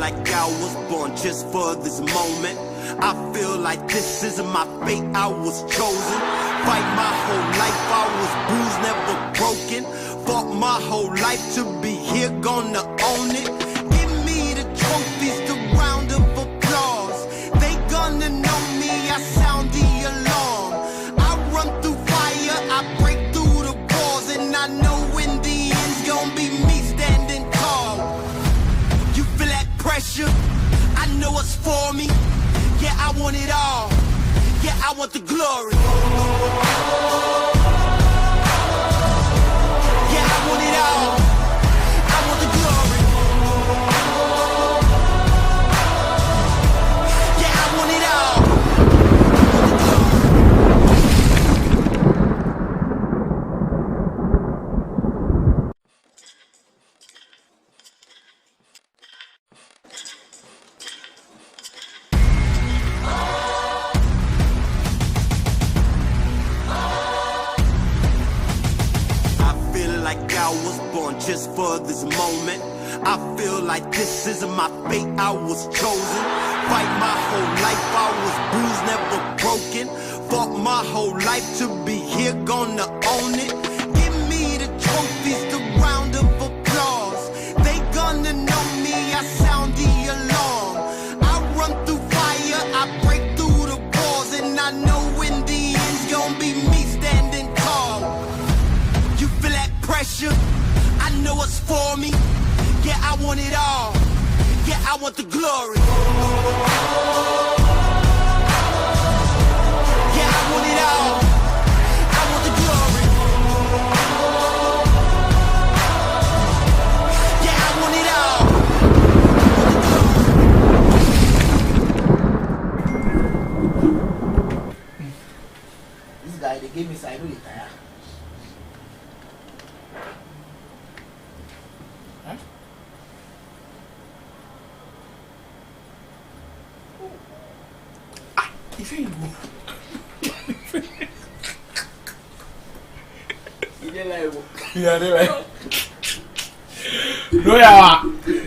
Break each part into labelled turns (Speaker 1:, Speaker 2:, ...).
Speaker 1: like I was born just for this moment. I feel like this isn't my fate, I was chosen. Fight my whole life, I was bruised, never broken. Fought my whole life to be here, gonna own it. Give me the trophies to round know it's for me. Yeah, I want it all. Yeah, I want the glory. Yeah, I want it all. I want the glory. Yeah, I want it all. Like I was born just for this moment. I feel like this isn't my fate, I was chosen. Fight my whole life, I was bruised, never broken. Fought my whole life to be here, gonna own it. Give me the trophies, the round of applause. They gonna know me, I sound the alarm. I run through fire, I break through the walls. And I know in the end's gonna be me standing tall. You feel that pressure? I know it's for me. Yeah, I want it all. Yeah, I want the glory. Yeah, I want it all. I want the glory. Yeah, I want it all.
Speaker 2: This guy, they gave me side really tired.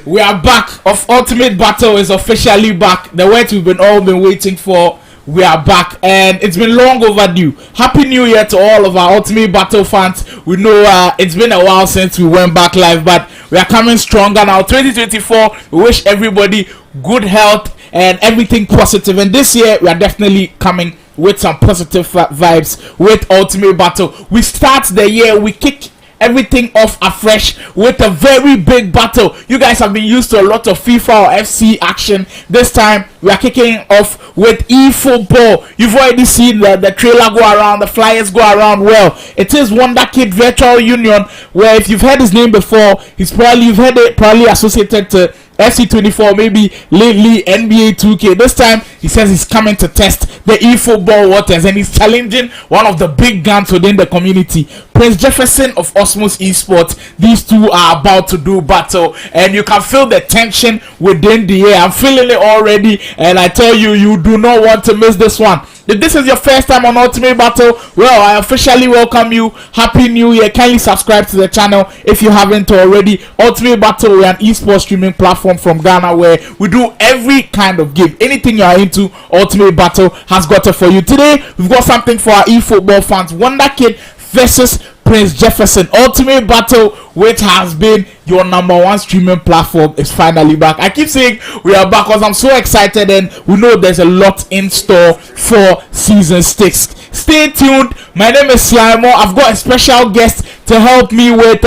Speaker 3: We are back. Of Ultimate Battle is officially back. The word we've all been waiting for. We are back, and it's been long overdue. Happy New Year to all of our Ultimate Battle fans. We know it's been a while since we went back live, but we are coming stronger now. 2024. We wish everybody good health and everything positive. And this year we are definitely coming with some positive vibes with Ultimate Battle. We start the year, we kick everything off afresh with a very big battle. You guys have been used to a lot of FIFA or FC action. This time we are kicking off with eFootball. You've already seen the trailer go around, the flyers go around. Well, it is WondhaKid Virtual Union, where if you've heard his name before, you've heard it probably associated to FC24, maybe lately NBA 2K. This time he says he's coming to test the eFootball waters, and he's challenging one of the big guns within the community, Prince Jeffson of Osmos Esports. These two are about to do battle, and you can feel the tension within the air. I'm feeling it already, and I tell you, you do not want to miss this one. If this is your first time on Ultimate Battle, well, I officially welcome you. Happy New Year. Kindly subscribe to the channel if you haven't already. Ultimate Battle, we're an esports streaming platform from Ghana where we do every kind of game. Anything you are into, Ultimate Battle has got it for you. Today, we've got something for our eFootball fans. WondhaKid versus Prince Jeffson. Ultimate Battle, which has been your #1 streaming platform, is finally back. I keep saying we are back because I'm so excited, and we know there's a lot in store for season 6. Stay tuned. My name is Slimer. I've got a special guest to help me with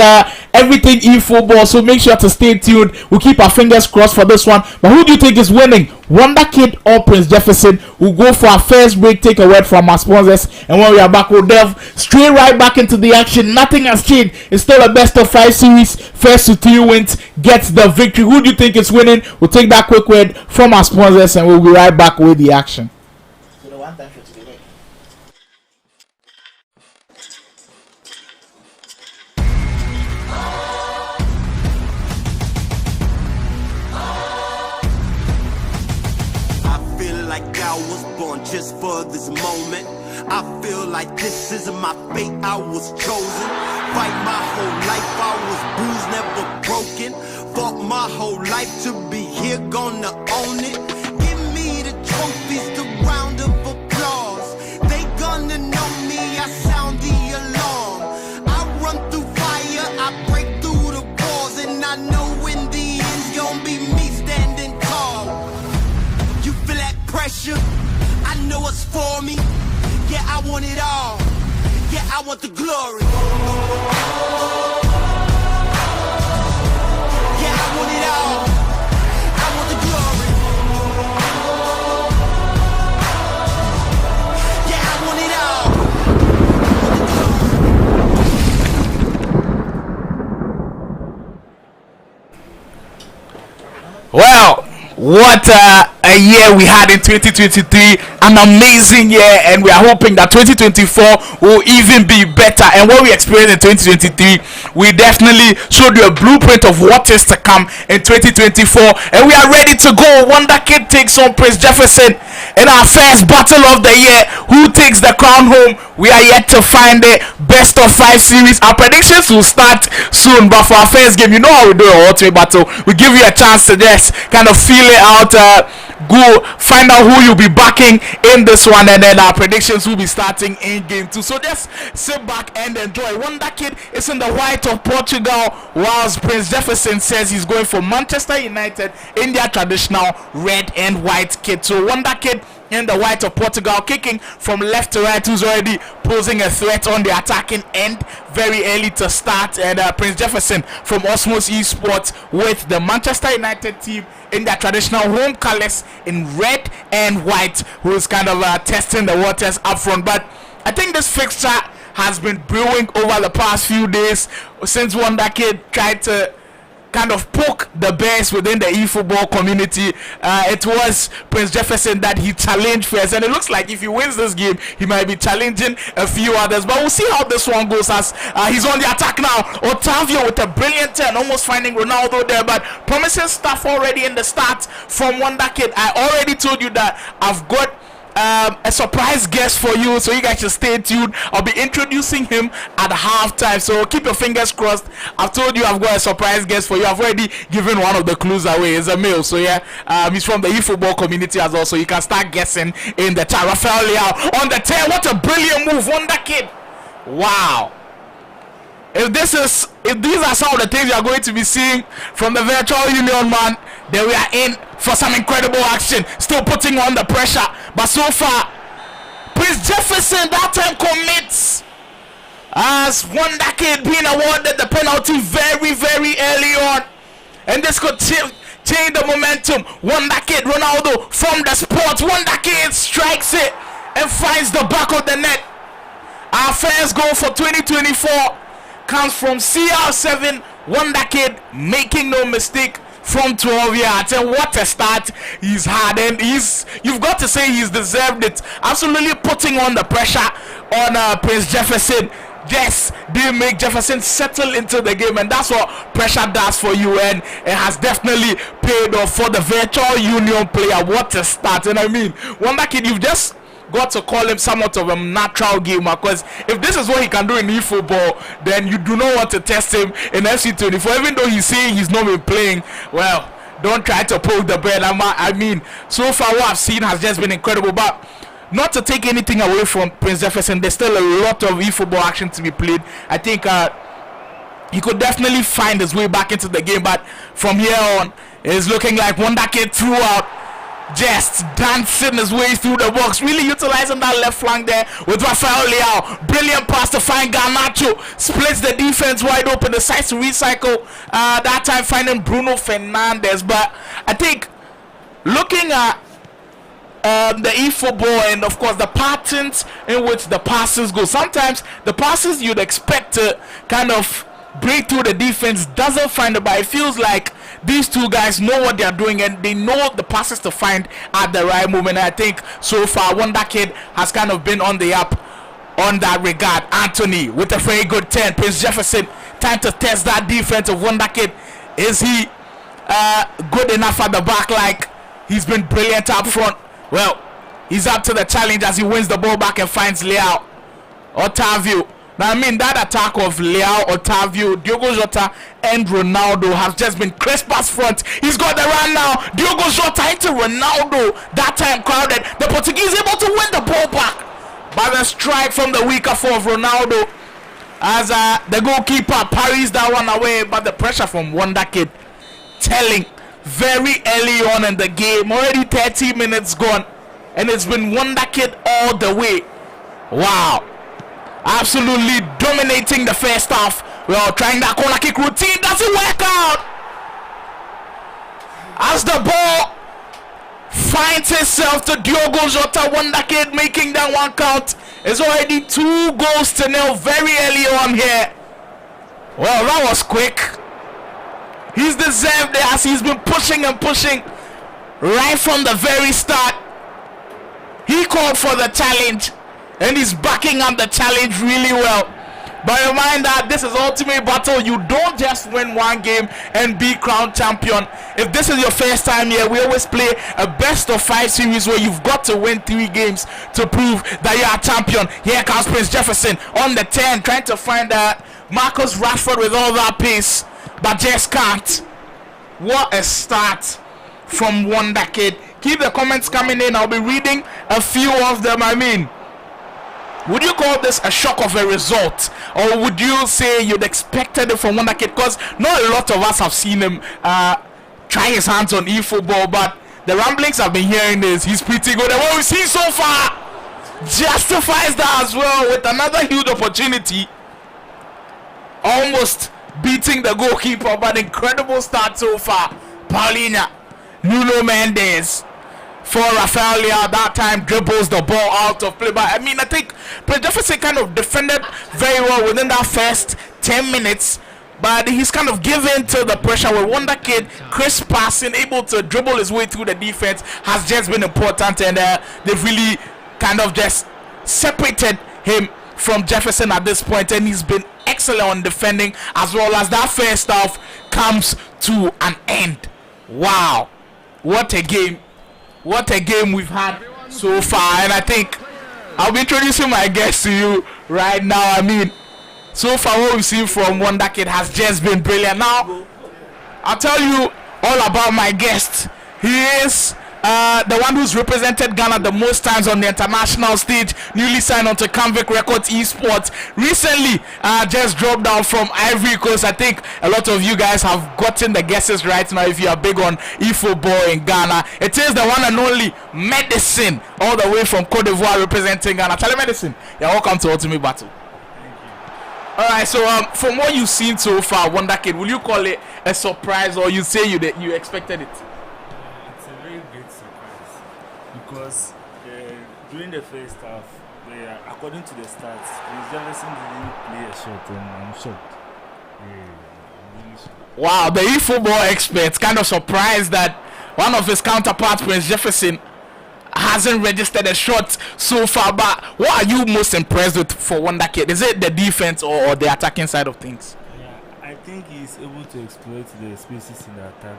Speaker 3: everything eFootball, so make sure to stay tuned. We'll keep our fingers crossed for this one. But who do you think is winning, WondhaKid or Prince Jeffson? We'll go for our first break, take a word from our sponsors, and when we are back, we'll delve straight right back into the action. Nothing has changed. It's still a best of 5 series. First to 3 wins gets the victory. Who do you think is winning? We'll take that quick word from our sponsors, and we'll be right back with the action.
Speaker 2: So the one time for today.
Speaker 1: Like I was born just for this moment. I feel like this isn't my fate, I was chosen. Fight my whole life, I was bruised, never broken. Fought my whole life to be here, gonna own it. Give me the trophies, the round of applause. They gonna know me, I sound the alarm. I run through fire, I break through the walls. And I know in the end's gonna be me standing tall. You feel that pressure? I know it's for me. Yeah, I want it all. Yeah, I want the glory. Yeah, I want it all. I want the glory.
Speaker 3: What a year we had in 2023, an amazing year, and we are hoping that 2024 will even be better. And what we experienced in 2023, we definitely showed you a blueprint of what is to come in 2024, and we are ready to go. WondhaKid takes on Prince Jefferson in our first battle of the year. Who takes the crown home? We are yet to find it. Best of 5 series. Our predictions will start soon, but for our first game, you know how we do our ultimate battle. We give you a chance to just kind of feel it out, go find out who you'll be backing in this one, and then our predictions will be starting in game 2. So just sit back and enjoy. WondhaKid is in the white of Portugal, whilst Prince Jefferson says he's going for Manchester United in their traditional red and white kit. So WondhaKid in the white of Portugal, kicking from left to right, who's already posing a threat on the attacking end very early to start, and Prince Jefferson from Osmos Esports with the Manchester United team in their traditional home colors in red and white, who's kind of testing the waters up front. But I think this fixture has been brewing over the past few days since WondhaKid tried to kind of poke the bears within the eFootball community. It was Prince Jefferson that he challenged first, and it looks like if he wins this game, he might be challenging a few others. But we'll see how this one goes as he's on the attack now. Otavio with a brilliant turn, almost finding Ronaldo there, but promising stuff already in the start from WondhaKid. I already told you that I've got a surprise guest for you, so you guys should stay tuned. I'll be introducing him at halftime, so keep your fingers crossed. I've told you I've got a surprise guest for you. I've already given one of the clues away. It's a male, so yeah, he's from the eFootball community as well, so you can start guessing in the chat. Rafael Leao on the 10. What a brilliant move, WondhaKid. Wow. If these are some of the things you are going to be seeing from the virtual union, man, then we are in for some incredible action. Still putting on the pressure, but so far Prince Jefferson that time commits, as WondhaKid being awarded the penalty very early on, and this could change the momentum. WondhaKid, Ronaldo from the spot. WondhaKid strikes it and finds the back of the net. Our first goal for 2024 comes from CR7. WondhaKid making no mistake from 12 yards, and what a start he's had, and you've got to say he's deserved it. Absolutely putting on the pressure on Prince Jefferson. Yes, they make Jefferson settle into the game, and that's what pressure does for you, and it has definitely paid off for the virtual union player. What a start. And I mean, WondhaKid, you've just got to call him somewhat of a natural gamer, because if this is what he can do in eFootball, then you do not want to test him in FC24. Even though he's saying he's not been playing, well, don't try to poke the bear. I mean, so far what I've seen has just been incredible. But not to take anything away from Prince Jefferson, there's still a lot of eFootball action to be played. I think he could definitely find his way back into the game, but from here on, it's looking like WondhaKid throughout, just dancing his way through the box, really utilizing that left flank there with Rafael Leao. Brilliant pass to find Garnacho, splits the defense wide open, decides to recycle, that time finding Bruno Fernandes. But I think looking at the eFootball and of course the patterns in which the passes go, sometimes the passes you'd expect to kind of break through the defense doesn't find it, but it feels like these two guys know what they are doing and they know the passes to find at the right moment. I think so far WondhaKid has kind of been on the up on that regard. Anthony with a very good turn. Prince Jefferson, time to test that defense of WondhaKid. Is he good enough at the back? Like, he's been brilliant up front. Well, he's up to the challenge as he wins the ball back and finds Leao. Otavio. Now, I mean, that attack of Leao, Otavio, Diogo Jota, and Ronaldo has just been crisp as front. He's got the run now. Diogo Jota into Ronaldo. That time crowded. The Portuguese able to win the ball back. But the strike from the weaker foot of Ronaldo as the goalkeeper parries that one away. But the pressure from WondhaKid telling very early on in the game. Already 30 minutes gone, and it's been WondhaKid all the way. Wow. Absolutely dominating the first half. Well, trying that corner kick routine doesn't work out, as the ball finds itself to Diogo Jota. WondhaKid making that one count. It's already 2-0 very early on here. Well, that was quick. He's deserved it as he's been pushing and pushing. right from the very start. He called for the challenge, and he's backing up the challenge really well. But remind that this is Ultimate Battle. You don't just win one game and be crowned champion. If this is your first time here, we always play a best of 5 series where you've got to win 3 games to prove that you are champion. Here comes Prince Jefferson on the 10, trying to find Marcus Rashford with all that pace, but just can't. What a start from WondhaKid. Keep the comments coming in. I'll be reading a few of them. I mean, would you call this a shock of a result, or would you say you'd expected it from WondhaKid? Because not a lot of us have seen him try his hands on eFootball, but the ramblings I've been hearing is he's pretty good, and what we've seen so far justifies that as well, with another huge opportunity, almost beating the goalkeeper. But incredible start so far. Paulina, Nuno Mendes for Rafael Leao, that time dribbles the ball out of play. But I mean, I think Prince Jefferson kind of defended very well within that first 10 minutes, but he's kind of given to the pressure with WondhaKid. Crisp passing, able to dribble his way through the defense has just been important, and they've really kind of just separated him from Jefferson at this point, and he's been excellent on defending, as well as that first half comes to an end. Wow, what a game. What a game we've had so far. And I think I'll be introducing my guest to you right now. I mean, so far what we've seen from WondhaKid has just been brilliant. Now I'll tell you all about my guest. He is the one who's represented Ghana the most times on the international stage, newly signed onto Convict Records Esports. Recently just dropped down from Ivory Coast. I think a lot of you guys have gotten the guesses right now if you are big on eFootball in Ghana. It is the one and only Medicine, all the way from Cote d'Ivoire, representing Ghana. Telemedicine, you're welcome to Ultimate Battle. Alright, so from what you've seen so far, WondhaKid, will you call it a surprise, or you say you expected it?
Speaker 4: Because during the first half, according to the stats, Jefferson didn't play a shot, and I'm shocked. Really shocked.
Speaker 3: Wow, the eFootball experts kind of surprised that one of his counterparts, Prince Jefferson, hasn't registered a shot so far. But what are you most impressed with for WondhaKid? Is it the defense or the attacking side of things?
Speaker 4: Yeah, I think he's able to exploit the spaces in the attack,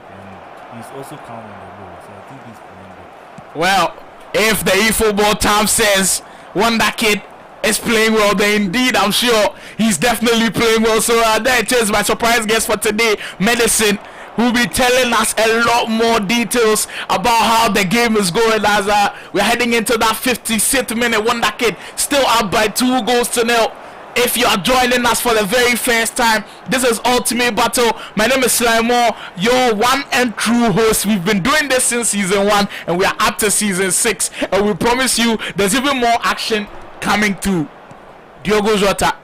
Speaker 4: and he's also calm on the ball. So I think he's playing good.
Speaker 3: Well, if the eFootball term says WondhaKid is playing well, then indeed I'm sure he's definitely playing well. So there it is, my surprise guest for today, Medicine, who will be telling us a lot more details about how the game is going as we're heading into that 56th minute. WondhaKid still up by 2-0. If you are joining us for the very first time, this is Ultimate Battle. My name is Slimor, your one and true host. We've been doing this since season 1, and we are up to season 6. And we promise you there's even more action coming through. Diogo Jota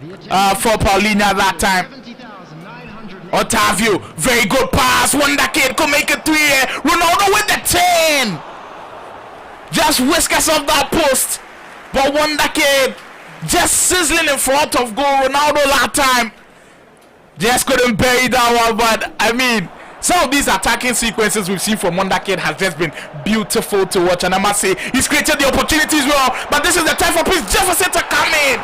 Speaker 3: for Paulina that time. Otavio, very good pass. WondhaKid could make it 3. Ronaldo with the 10. Just whisk us off that post. But WondhaKid just sizzling in front of goal. Ronaldo that time just couldn't bury that one. But I mean, some of these attacking sequences we've seen from WondhaKid has just been beautiful to watch, and I must say he's created the opportunities well. But this is the time for Prince Jefferson to come in,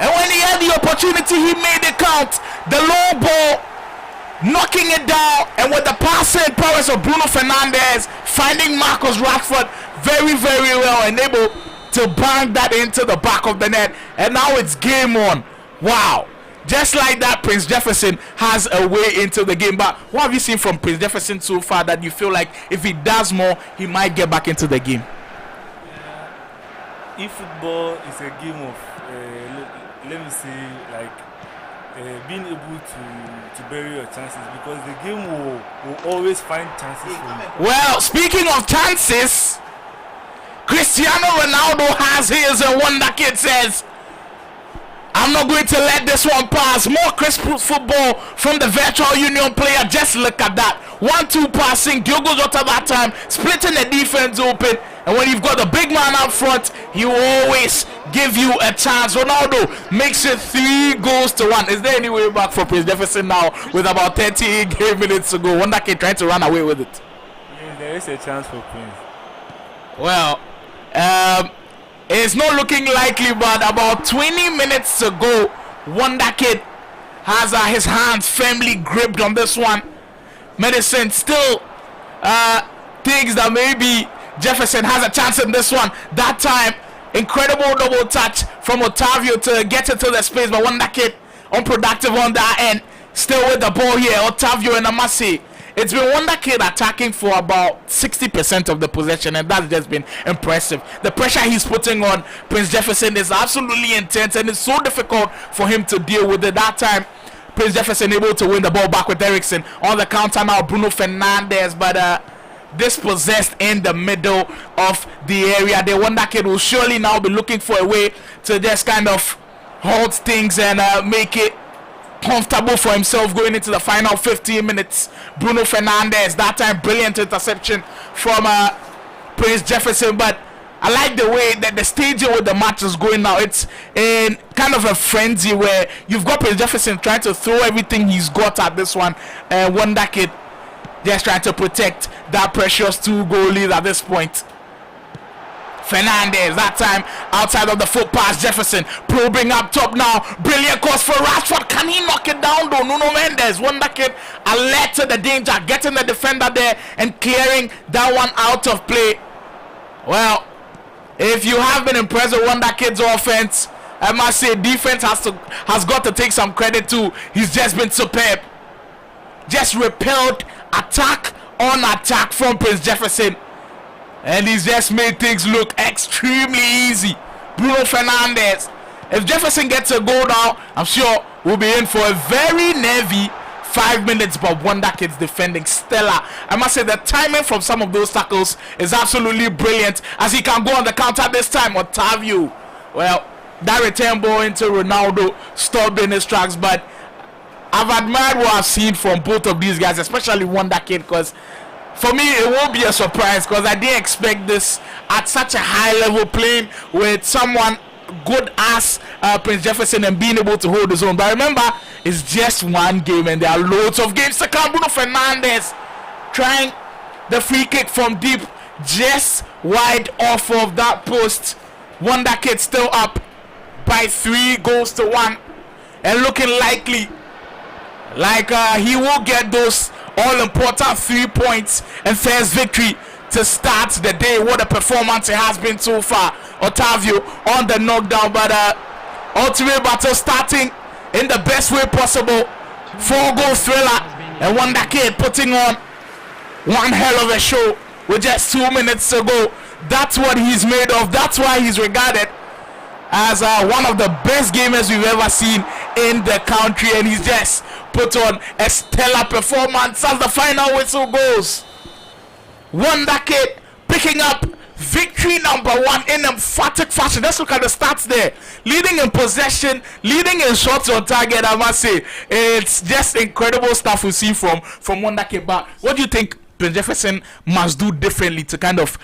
Speaker 3: and when he had the opportunity, he made it count. The low ball, knocking it down, and with the passing prowess of Bruno Fernandes, finding Marcus Rashford very, very well, and able to bang that into the back of the net. And now it's game on. Wow, just like that, Prince Jefferson has a way into the game. But what have you seen from Prince Jefferson so far that you feel like if he does more, he might get back into the game?
Speaker 4: eFootball is a game of let me say, like being able to bury your chances, because the game will always find chances for you.
Speaker 3: Well, speaking of chances, Cristiano Ronaldo has his, and WondhaKid says, I'm not going to let this one pass. More crisp football from the virtual union player. Just look at that. 1-2 passing. Diogo Jota that time splitting the defense open. And when you've got the big man up front, he will always give you a chance. Ronaldo makes it 3-1. Is there any way back for Prince Jefferson now with about 30 game minutes to go? WondhaKid trying to run away with it.
Speaker 4: Yes, There is a chance for Prince.
Speaker 3: Well, it's not looking likely, but about 20 minutes to go, WondhaKid has his hands firmly gripped on this one. Medicine still thinks that maybe Jefferson has a chance in this one. That time, incredible double touch from Otavio to get into the space, but WondhaKid unproductive on that end. Still with the ball here, Otavio and Amasi. It's been WondhaKid attacking for about 60% of the possession, and that's just been impressive. The pressure he's putting on Prince Jefferson is absolutely intense, and it's so difficult for him to deal with it. That time, Prince Jefferson able to win the ball back with Eriksson. On the counter now, Bruno Fernandes, but dispossessed in the middle of the area. The WondhaKid will surely now be looking for a way to just kind of hold things and make it comfortable for himself going into the final 15 minutes. Bruno Fernandes, that time brilliant interception from Prince Jefferson, but I like the way that the staging with the match is going now. It's in kind of a frenzy where you've got Prince Jefferson trying to throw everything he's got at this one, and WondhaKid just trying to protect that precious 2-goal lead at this point. Fernandes, that time outside of the foot pass. Jefferson probing up top now. Brilliant cross for Rashford. Can he knock it down though? Nuno Mendes. WondhaKid alert to the danger, getting the defender there and clearing that one out of play. Well, if you have been impressed with WondhaKid's offense, I must say defense has got to take some credit too. He's just been superb. Just repelled attack on attack from Prince Jefferson, and he's just made things look extremely easy. Bruno Fernandes. If Jefferson gets a goal now, I'm sure we'll be in for a very nervy 5 minutes, but WondhaKid's defending stellar. I must say the timing from some of those tackles is absolutely brilliant, as he can go on the counter this time. Otavio, well, that return ball into Ronaldo stopped in his tracks, but I've admired what I've seen from both of these guys, especially WondhaKid, because for me it won't be a surprise, because I didn't expect this at such a high level, playing with someone good as Prince Jefferson and being able to hold his own. But remember, it's just one game and there are loads of games to come. Bruno Fernandes trying the free kick from deep, just wide off of that post. WondhaKid still up by 3-1 and looking likely like he will get those all-important 3 points and first victory to start the day. What a performance it has been so far. Otavio on the knockdown, but ultimate battle starting in the best way possible. 4-goal thriller, and WondhaKid putting on one hell of a show with just 2 minutes to go. That's what he's made of. That's why he's regarded as one of the best gamers we've ever seen in the country, and he's just put on a stellar performance as the final whistle goes. WondhaKid picking up victory number 1 in emphatic fashion. Let's look at the stats there. Leading in possession, leading in shots on target. I must say, it's just incredible stuff we see from WondhaKid. But what do you think Prince Jefferson must do differently to kind of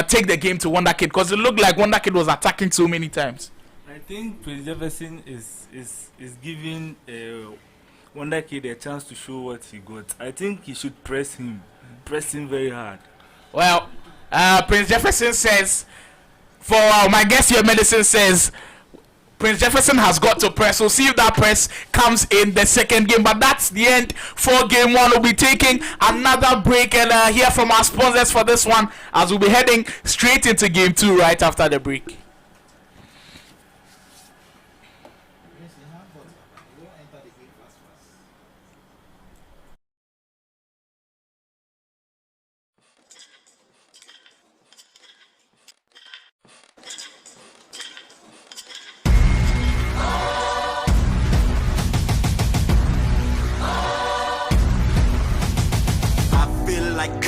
Speaker 3: take the game to WondhaKid? Because it looked like WondhaKid was attacking so many times.
Speaker 4: I think Prince Jefferson is giving WondhaKid a chance to show what he got. I think he should press him very hard.
Speaker 3: Well, Prince Jefferson says, for my guest here, Medicine says, Prince Jefferson has got to press. We'll see if that press comes in the second game. But that's the end for game 1. We'll be taking another break and hear from our sponsors for this one, as we'll be heading straight into game 2 right after the break.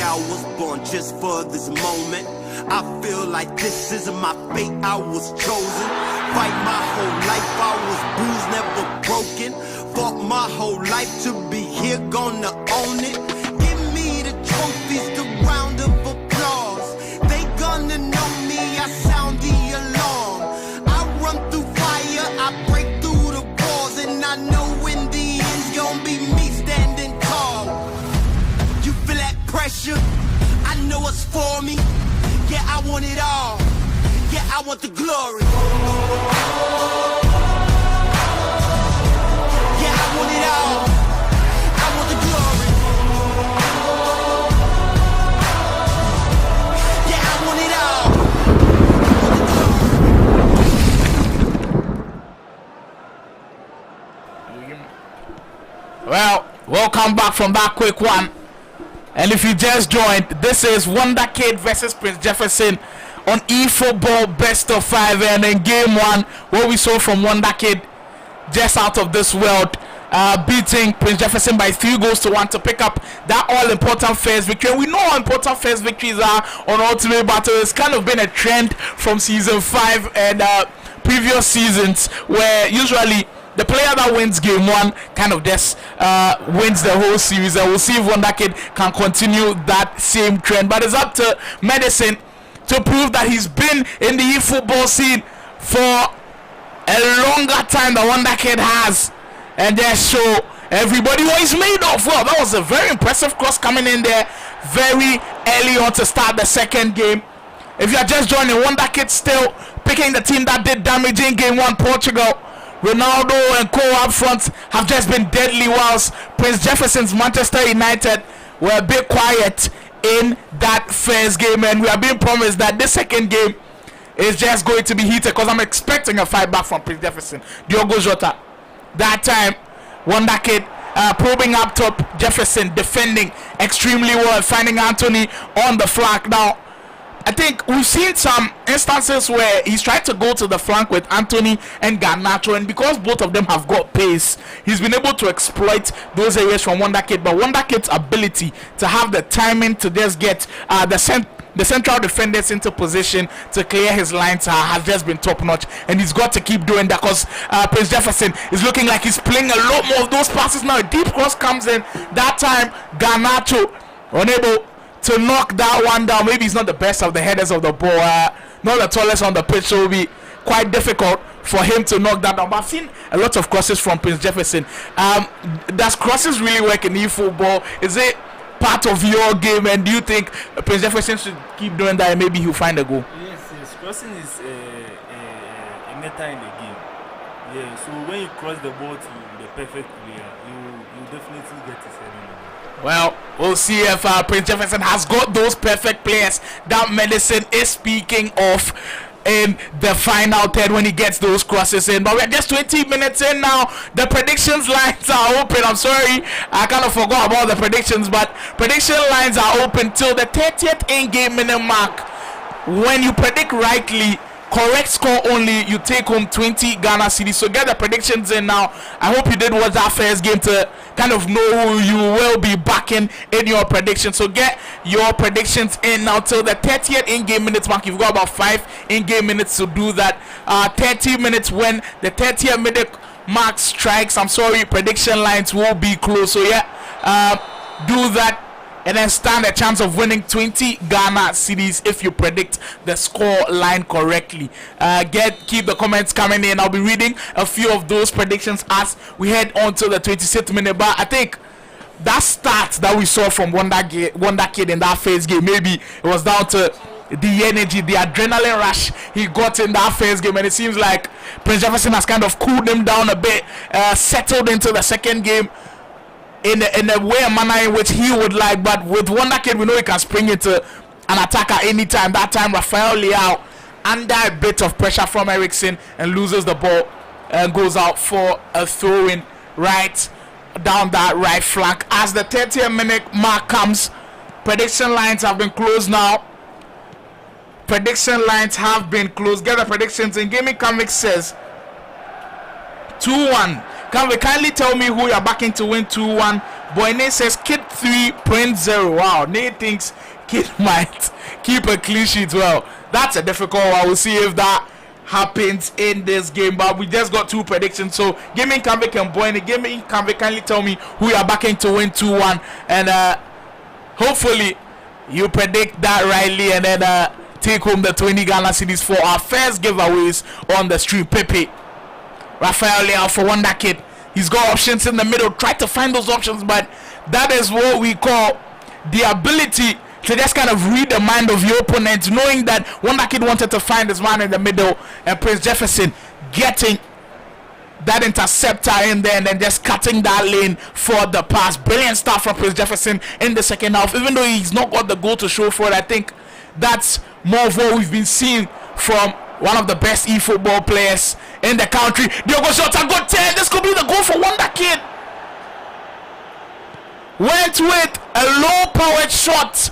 Speaker 1: I was born just for this moment. I feel like this is my fate, I was chosen. Fight my whole life, I was bruised, never broken. Fought my whole life to be here, gonna own it. Give me the trophies, the round of applause. They gonna know me, I sound the alarm. I run through fire, I break through the walls, and I know in the end's gonna be me standing tall. You feel that pressure? I know what's for me. Yeah, I want it all. Yeah, I want the glory. Yeah, I want it all. I want the glory. Yeah, I want it all.
Speaker 3: Well, welcome back from that quick one. And if you just joined, this is WondhaKid versus Prince Jefferson on eFootball Best of 5. And in game 1, what we saw from WondhaKid, just out of this world, beating Prince Jefferson by 3-1 to pick up that all-important first victory. And we know how important first victories are on Ultimate Battle. It's kind of been a trend from Season 5 and previous seasons, where usually the player that wins game 1 kind of just wins the whole series. And we'll see if WondhaKid can continue that same trend. But it's up to Medicine to prove that he's been in the eFootball scene for a longer time than WondhaKid has, and just show everybody what he's made of. Well, that was a very impressive cross coming in there very early on to start the second game. If you are just joining, WondhaKid still picking the team that did damage in game 1, Portugal. Ronaldo and co up front have just been deadly, whilst Prince Jefferson's Manchester United were a bit quiet in that first game. And we are being promised that this second game is just going to be heated, because I'm expecting a fight back from Prince Jefferson. Diogo Jota, that time, WondhaKid probing up top, Jefferson defending extremely well and finding Anthony on the flank. Now, I think we've seen some instances where he's tried to go to the flank with Anthony and Garnacho, and because both of them have got pace, he's been able to exploit those areas from WondhaKid. But WondhaKid's ability to have the timing to just get the central defenders into position to clear his lines has just been top notch, and he's got to keep doing that, because Prince Jefferson is looking like he's playing a lot more of those passes now. A deep cross comes in, that time Garnacho unable to knock that one down. Maybe he's not the best of the headers of the ball, not the tallest on the pitch, so it'll be quite difficult for him to knock that down. But I've seen a lot of crosses from Prince Jefferson. Does crosses really work in eFootball? Is it part of your game, and do you think Prince Jefferson should keep doing that and maybe he'll find a goal?
Speaker 4: Yes, crossing is a meta in the game. Yeah, so when you cross the ball to the perfect player, you definitely get his head in the ball.
Speaker 3: Well, we'll see if Prince Jefferson has got those perfect players that Medicine is speaking of in the final third when he gets those crosses in. But we're just 20 minutes in now. The predictions lines are open. I'm sorry, I kind of forgot about the predictions, but prediction lines are open till the 30th in-game minute mark. When you predict rightly, correct score only, you take home 20 Ghana cedis. So get the predictions in now. I hope you did watch that first game to kind of know who you will be backing in your predictions. So get your predictions in now till the 30th in-game minutes mark. You've got about 5 in-game minutes to do that. 30 minutes when the 30th minute mark strikes, I'm sorry, prediction lines will be closed. So yeah, do that, and then stand a chance of winning 20 Ghana cedis if you predict the score line correctly. Keep the comments coming in. I'll be reading a few of those predictions as we head on to the 26th minute. But I think that start that we saw from WondhaKid in that first game, maybe it was down to the energy, the adrenaline rush he got in that first game, and it seems like Prince Jefferson has kind of cooled him down a bit, settled into the second game in a way, a manner in which he would like. But with WondhaKid, we know he can spring into an attack at any time. That time, Rafael Leao, under a bit of pressure from Ericsson, and loses the ball and goes out for a throw-in right down that right flank. As the 30th minute mark comes, prediction lines have been closed now. Prediction lines have been closed. Get the predictions in. Gaming Comics says 2-1. Can we kindly tell me who you're backing to win 2-1? Boyne says Kid 3, Prince 0. Wow, Nate thinks Kid might keep a clean sheet. Well, that's a difficult one. We'll see if that happens in this game. But we just got 2 predictions. So Gaming Comic and Boyne, Gaming Comic, kindly tell me who you're backing to win 2-1. And hopefully you predict that rightly, and then take home the 20 Ghana cedis for our first giveaways on the stream. Pepe, Rafael Leao for WondhaKid. He's got options in the middle. Try to find those options, but that is what we call the ability to just kind of read the mind of your opponent, knowing that WondhaKid wanted to find his man in the middle, and Prince Jefferson getting that interceptor in there and then just cutting that lane for the pass. Brilliant stuff from Prince Jefferson in the second half. Even though he's not got the goal to show for it, I think that's more of what we've been seeing from one of the best eFootball players in the country. Diogo Jota got 10. This could be the goal for WondhaKid. Went with a low-powered shot,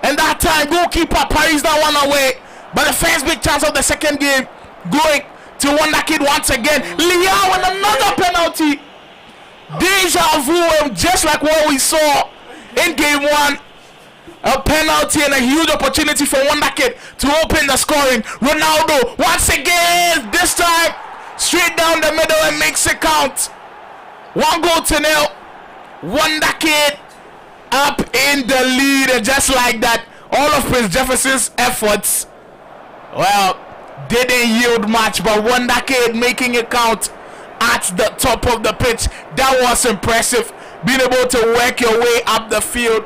Speaker 3: and that time goalkeeper parries that one away. But the first big chance of the second game going to WondhaKid once again. Liao and another penalty. Deja vu, just like what we saw in game one. A penalty and a huge opportunity for WondhaKid to open the scoring. Ronaldo once again, this time straight down the middle and makes it count. 1-0. WondhaKid up in the lead, and just like that, all of Prince Jefferson's efforts, well, didn't yield much, but WondhaKid making it count at the top of the pitch. That was impressive, being able to work your way up the field.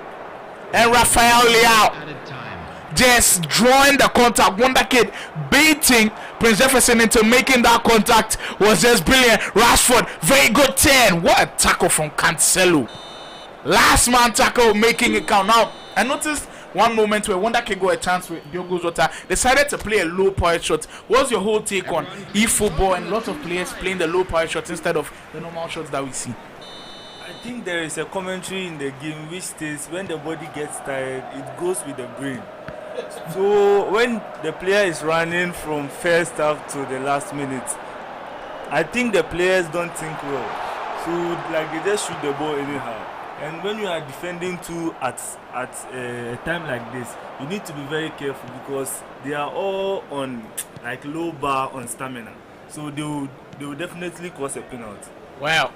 Speaker 3: And Rafael Leao just drawing the contact. WondhaKid baiting Prince Jefferson into making that contact was just brilliant. Rashford, very good 10. What a tackle from Cancelo. Last man tackle, making it count. Now, I noticed one moment where WondhaKid got a chance with Diogo Jota, decided to play a low power shot. What's your whole take on eFootball and lots of players playing the low power shots instead of the normal shots that we see?
Speaker 4: I think there is a commentary in the game which states when the body gets tired, it goes with the brain. So when the player is running from first half to the last minute, I think the players don't think well. So like they just shoot the ball anyhow. And when you are defending two at a time like this, you need to be very careful because they are all on like low bar on stamina. So they will definitely cause a penalty.
Speaker 3: Well,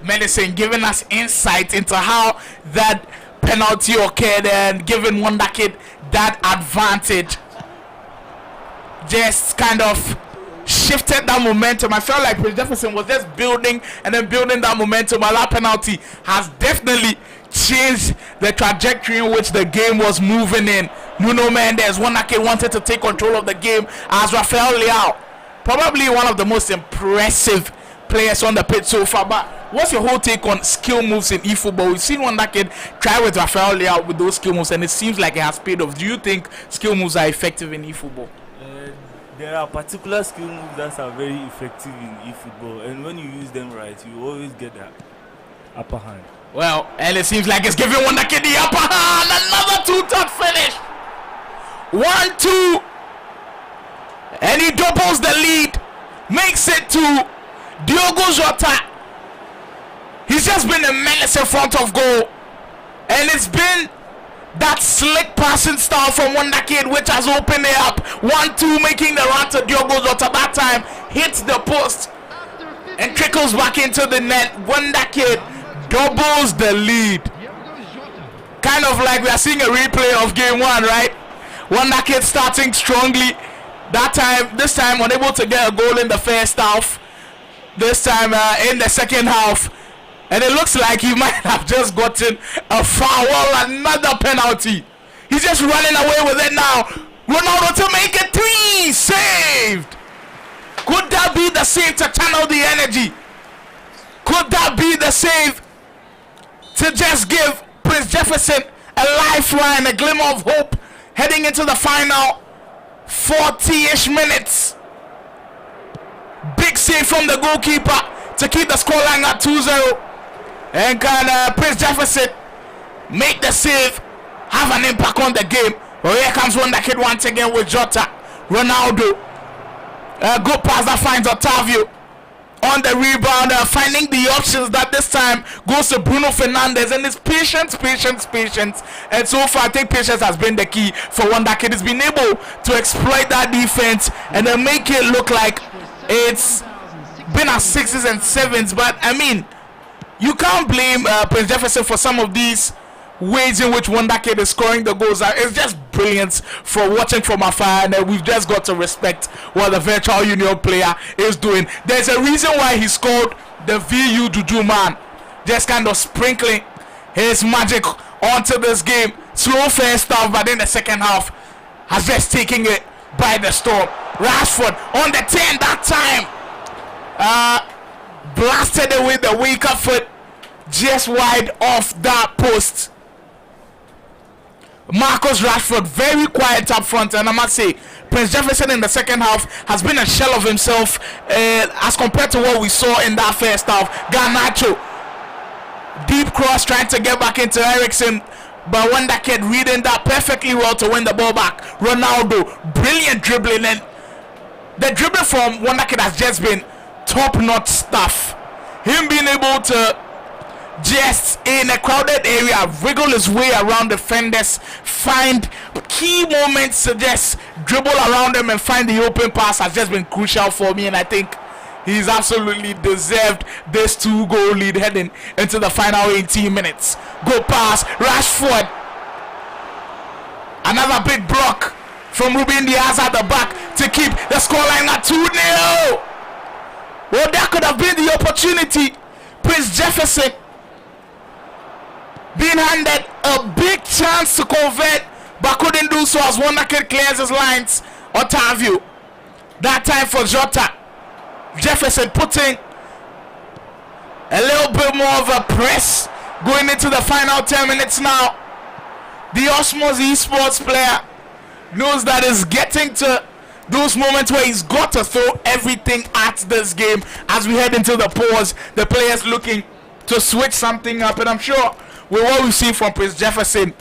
Speaker 3: Medicine giving us insight into how that penalty occurred and giving WondhaKid that advantage. Just kind of shifted that momentum. I felt like Prince Jefferson was just building and then building that momentum, and that penalty has definitely changed the trajectory in which the game was moving in. Nuno Mendes, WondhaKid wanted to take control of the game as Rafael Leao, probably one of the most impressive players on the pitch so far. But what's your whole take on skill moves in eFootball? We've seen WondhaKid try with Rafael Leao with those skill moves, and it seems like it has paid off. Do you think skill moves are effective in eFootball?
Speaker 4: There are particular skill moves that are very effective in eFootball, and when you use them right, you always get that upper hand.
Speaker 3: Well, and it seems like it's giving WondhaKid the upper hand. Another two-touch finish. 1-2, and he doubles the lead, makes it to Diogo Jota. He's just been a menace in front of goal, and it's been that slick passing style from WondhaKid which has opened it up. 1-2, making the run to Diogo Jota. That time hits the post and trickles back into the net. WondhaKid doubles the lead. Kind of like we are seeing a replay of game one, right? WondhaKid starting strongly. This time unable to get a goal in the first half. This time in the second half, and it looks like he might have just gotten a foul. Another penalty. He's just running away with it now. Ronaldo to make it 3. Saved. Could that be the save to channel the energy? Could that be the save to just give Prince Jefferson a lifeline, a glimmer of hope heading into the final 40-ish minutes? Big save from the goalkeeper to keep the scoreline at 2-0. And can Prince Jefferson make the save, have an impact on the game? Well, here comes WondhaKid once again with Jota. Ronaldo. Good pass that finds Otavio on the rebound, finding the options. That this time goes to Bruno Fernandes, and it's patience. And so far I think patience has been the key for WondhaKid. He's been able to exploit that defense and then make it look like it's been at 6s and 7s. But I mean, you can't blame Prince Jefferson for some of these ways in which WondhaKid is scoring the goals. It's just brilliant for watching from afar, and we've just got to respect what the virtual union player is doing. There's a reason why he scored the VU Juju man, just kind of sprinkling his magic onto this game. Slow first half, but in the second half has just taken it by the storm. Rashford on the 10 that time. Blasted it with the weaker foot just wide off that post. Marcus Rashford very quiet up front, and I must say Prince Jefferson in the second half has been a shell of himself as compared to what we saw in that first half. Garnacho, deep cross trying to get back into Ericsson, but WondhaKid reading that perfectly well to win the ball back. Ronaldo, brilliant dribbling, and the dribbling from WondhaKid has just been top-notch stuff. Him being able to just in a crowded area wriggle his way around defenders, find key moments to just dribble around them and find the open pass has just been crucial for me, and I think he's absolutely deserved this 2-goal lead heading into the final 18 minutes. Good pass, Rashford, another big block from Ruben Diaz at the back to keep the scoreline at 2-0. Well, that could have been the opportunity. Prince Jefferson being handed a big chance to convert, but couldn't do so as WondhaKid clears his lines. Otavio, that time for Jota. Jefferson putting a little bit more of a press going into the final 10 minutes now. The Osmos Esports player knows that he's getting to those moments where he's got to throw everything at this game as we head into the pause. The players looking to switch something up, and I'm sure with what we see from Prince Jefferson,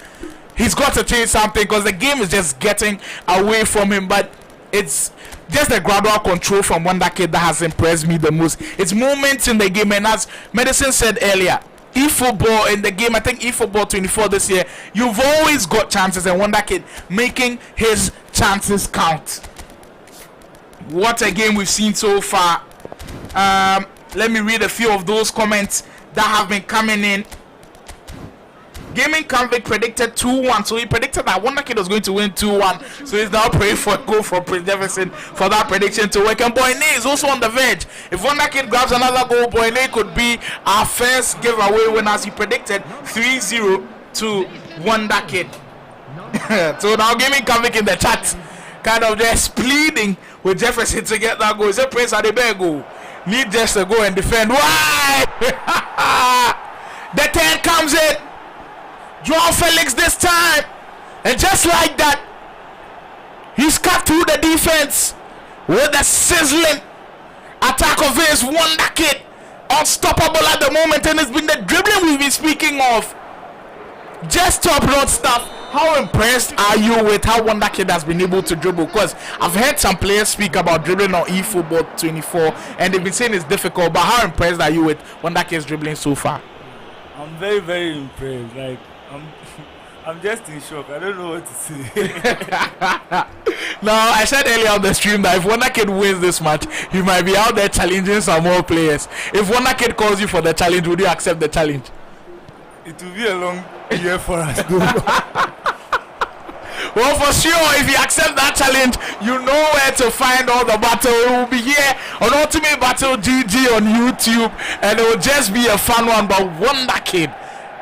Speaker 3: he's got to change something because the game is just getting away from him. But it's just the gradual control from WondhaKid that has impressed me the most. It's moments in the game, and as Medicine said earlier, eFootball in the game, I think eFootball 24 this year, you've always got chances, and WondhaKid making his chances count. What a game we've seen so far. Let me read a few of those comments that have been coming in. Gaming Convict predicted 2-1, so he predicted that WondhaKid was going to win 2-1. So he's now praying for a goal from Prince Jefferson for that prediction to work. And Boyne is also on the verge. If WondhaKid grabs another goal, Boyne could be our first giveaway winner, as he predicted 3-0 to WondhaKid. So now Gaming Convict in the chat, kind of just pleading with Jefferson to get that goal. He said Prince Adebego need just to go and defend. Why? The 10 comes in. Joao Felix this time, and just like that, he's cut through the defense with a sizzling attack of his. WondhaKid unstoppable at the moment, and it's been the dribbling we've been speaking of. Just top-notch stuff. How impressed are you with how WondhaKid has been able to dribble? Because I've heard some players speak about dribbling on eFootball 24, and they've been saying it's difficult. But how impressed are you with WondhaKid's dribbling so far?
Speaker 4: I'm very, very impressed. Like, I'm just in shock. I don't know what to say.
Speaker 3: Now, I said earlier on the stream that if WondhaKid wins this match, he might be out there challenging some more players. If WondhaKid calls you for the challenge, would you accept the challenge?
Speaker 4: It will be a long year for us.
Speaker 3: Well, for sure, if you accept that challenge, you know where to find all the battle. It will be here on Ultimate Battle GG on YouTube, and it will just be a fun one. But WondhaKid,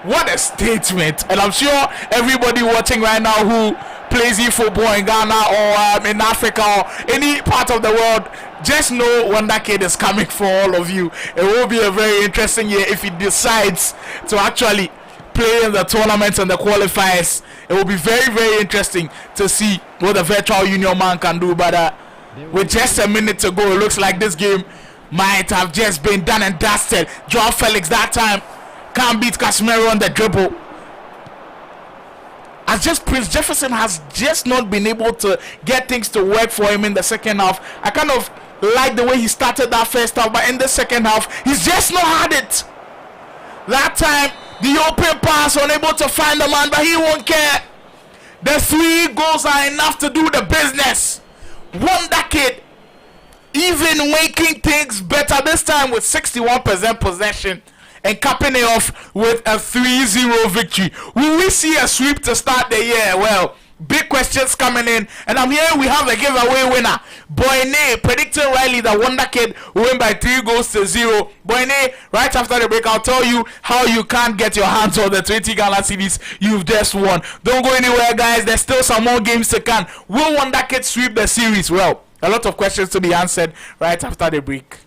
Speaker 3: what a statement. And I'm sure everybody watching right now who plays eFootball in Ghana or in Africa or any part of the world, just know WondhaKid is coming for all of you. It will be a very interesting year if he decides to actually play in the tournaments and the qualifiers. It will be very, very interesting to see what the virtual union man can do. But with just a minute to go, it looks like this game might have just been done and dusted. Joao Felix that time can't beat Casemiro on the dribble. As just Prince Jefferson has just not been able to get things to work for him in the second half. I kind of like the way he started that first half, but in the second half, he's just not had it. That time, the open pass, unable to find the man, but he won't care. The 3 goals are enough to do the business. WondhaKid even making things better this time with 61% possession and capping it off with a 3-0 victory. Will we see a sweep to start the year? Well, big questions coming in, and I'm here. We have a giveaway winner. Boyne predicting rightly that WondhaKid will win by 3-0. Boyne, right after the break, I'll tell you how you can't get your hands on the 20 Ghana cedis you've just won. Don't go anywhere, guys. There's still some more games to come. Will WondhaKid sweep the series? Well, a lot of questions to be answered right after the break.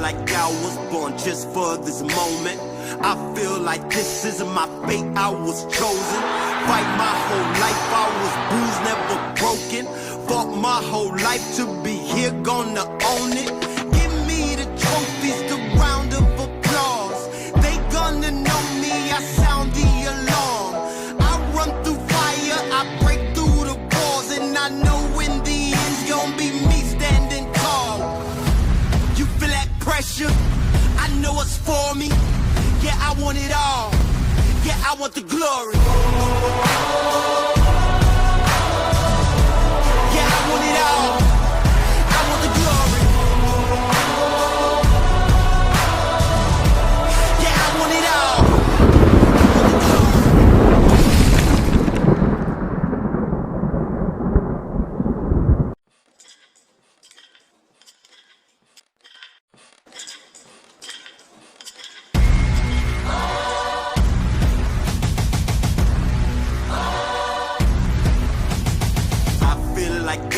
Speaker 1: Like I was born just for this moment. I feel like this is my fate, I was chosen. Fight my whole life, I was bruised, never broken. Fought my whole life to be here, gonna own it. Give me the trophies, the round of applause. They gonna know me, I sound the alarm. I run through fire, I break through the walls. And I know in the end's gonna be me standing tall. You feel that pressure? I know it's for me. Yeah, I want it all. Yeah, I want the glory. Yeah, I want it all. I want the glory. Yeah, I want it all.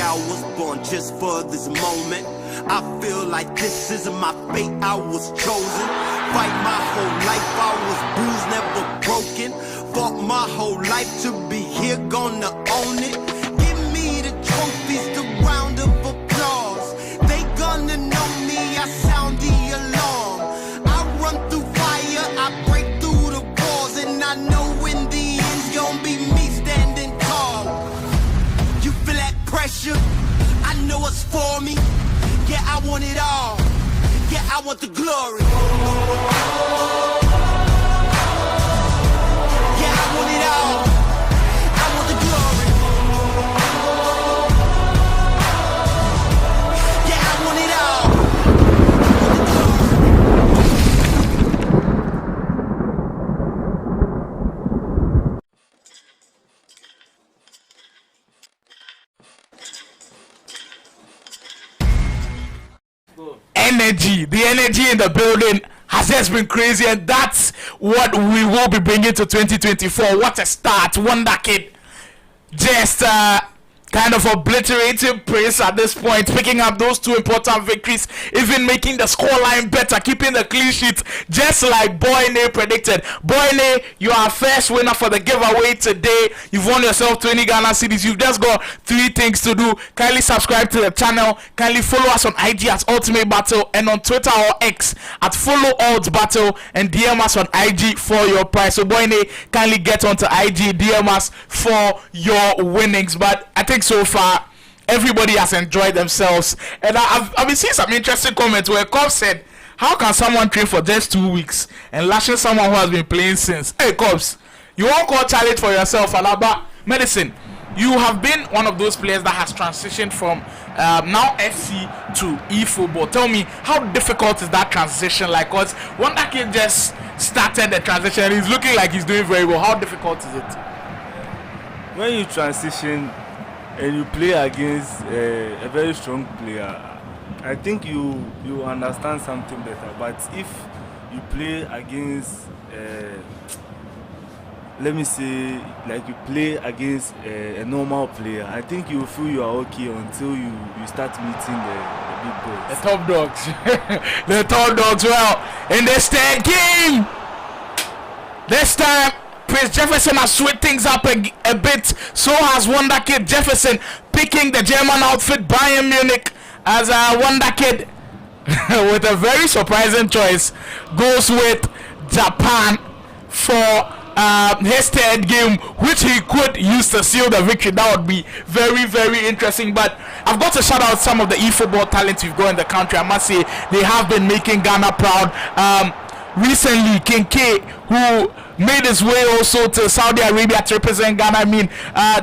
Speaker 1: I was born just for this moment. I feel like this is my fate, I was chosen. Fight my whole life, I was bruised, never broken. Fought my whole life to be here, gonna own it. Give me the trophies, the round of applause. They gonna know me, I sound the alarm. I run through fire, I break through the walls. And I know in the end's gonna be me standing tall. You feel that pressure? I know it's for me. Yeah, I want it all. Yeah, I want the glory. Yeah, I want it all. I want the glory. Yeah, I want it all.
Speaker 3: The energy in the building has just been crazy, and that's what we will be bringing to 2024. What a start. WondhaKid just kind of obliterating Prince at this point, picking up those two important victories, even making the scoreline better, keeping the clean sheet, just like Boyne predicted. Boyne, you are first winner for the giveaway today. You've won yourself 20 Ghana cedis. You've just got 3 things to do. Kindly subscribe to the channel. Kindly follow us on IG at Ultimate Battle, and on Twitter or X at Follow Alt Battle, and DM us on IG for your prize. So Boyne, kindly get onto IG, DM us for your winnings. But I think so far everybody has enjoyed themselves, and I've been seeing some interesting comments where Cobb said, how can someone train for just 2 weeks and lashing someone who has been playing since? Hey Cobbs, you won't call challenge for yourself, Alaba Medicine. You have been one of those players that has transitioned from now FC to eFootball. Tell me, how difficult is that transition like? Because WondhaKid just started the transition and he's looking like he's doing very well. How difficult is it?
Speaker 4: When you transition and you play against a very strong player, I think you understand something better. But if you play against, let me say, like you play against a normal player, I think you feel you are okay until you start meeting the big boys.
Speaker 3: The top dogs. The top dogs. Well, in this third game, this time, Prince Jefferson has switched things up a bit. So has WondhaKid. Jefferson picking the German outfit, Bayern Munich, as WondhaKid with a very surprising choice goes with Japan for his third game, which he could use to seal the victory. That would be very, very interesting. But I've got to shout out some of the eFootball talents we've got in the country. I must say they have been making Ghana proud. Recently, King K, who made his way also to Saudi Arabia to represent Ghana. I mean,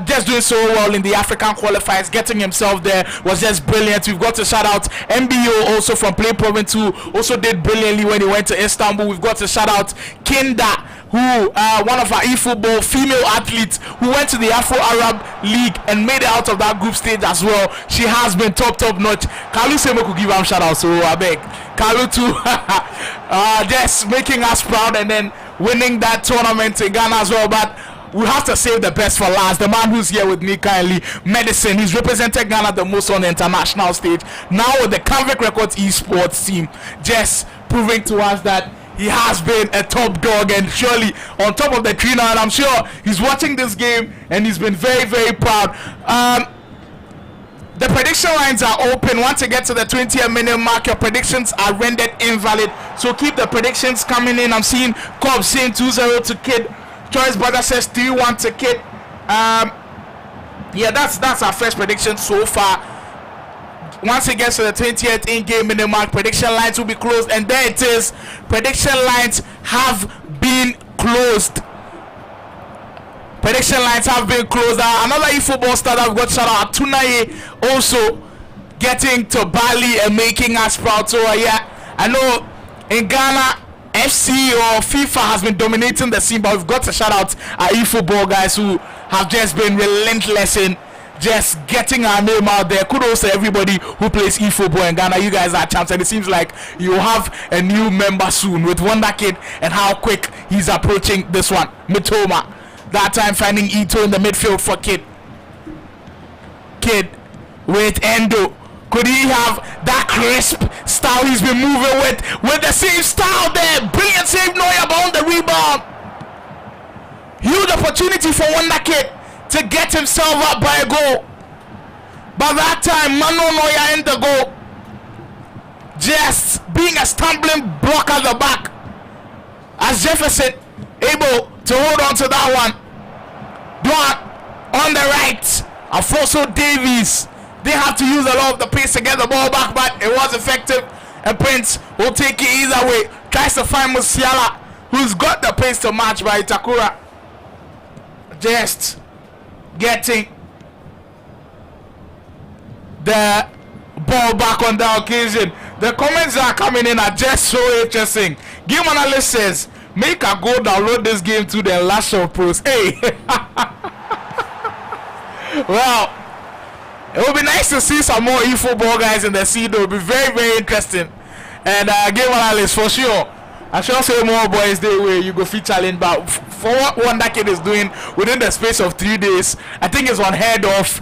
Speaker 3: just doing so well in the African qualifiers, getting himself there was just brilliant. We've got to shout out MBO also from Play Province, who also did brilliantly when he went to Istanbul. We've got to shout out Kinda, who one of our eFootball female athletes who went to the Afro-Arab League and made it out of that group stage as well. She has been top notch. Kalu Semo could give him shout out, so I beg Kalu too. Just making us proud and then winning that tournament in Ghana as well. But we have to save the best for last. The man who's here with me currently, Medicine. He's represented Ghana the most on the international stage. Now with the Convict Records Esports team, just proving to us that he has been a top dog and surely on top of the tree now. And I'm sure he's watching this game and he's been very, very proud. The prediction lines are open. Once you get to the 20th minute mark, your predictions are rendered invalid. So keep the predictions coming in. I'm seeing Cobb saying 2-0 to Kid. Choice Brother says 3-1 to Kid. Yeah, that's our first prediction so far. Once it gets to the 20th in-game minute mark, prediction lines will be closed. And there it is. Prediction lines have been closed. Prediction lines have been closed. Another eFootball star that we've got shout out, Tunaye, also getting to Bali and making us proud. So yeah, I know in Ghana, FC or FIFA has been dominating the scene, but we've got to shout out our eFootball guys who have just been relentless in just getting our name out there. Kudos to everybody who plays eFootball in Ghana. You guys are champs, and it seems like you have a new member soon with WondhaKid and how quick he's approaching this one. Mitoma, that time finding Ito in the midfield for Kid with Endo. Could he have that crisp style he's been moving with the same style there? Brilliant save, Neuer on the rebound. Huge opportunity for WondhaKid to get himself up by a goal. But that time, Mano Neuer in the goal. Just being a stumbling block at the back. As Jefferson able to hold on to that one. Duan on the right. Alfonso Davies. They have to use a lot of the pace to get the ball back, but it was effective. And Prince will take it either way. Tries to find Musiala, who's got the pace to match by Itakura. Just getting the ball back on the occasion. The comments that are coming in are just so interesting. Game analyst says, make a go download this game to the Lash of Pros. Hey. Well, it would be nice to see some more eFootball guys in the scene. It would be very, very interesting. And game analyst for sure. I shall say more boys day where you go feature in, but for what WondhaKid is doing within the space of 3 days, I think it's unheard of.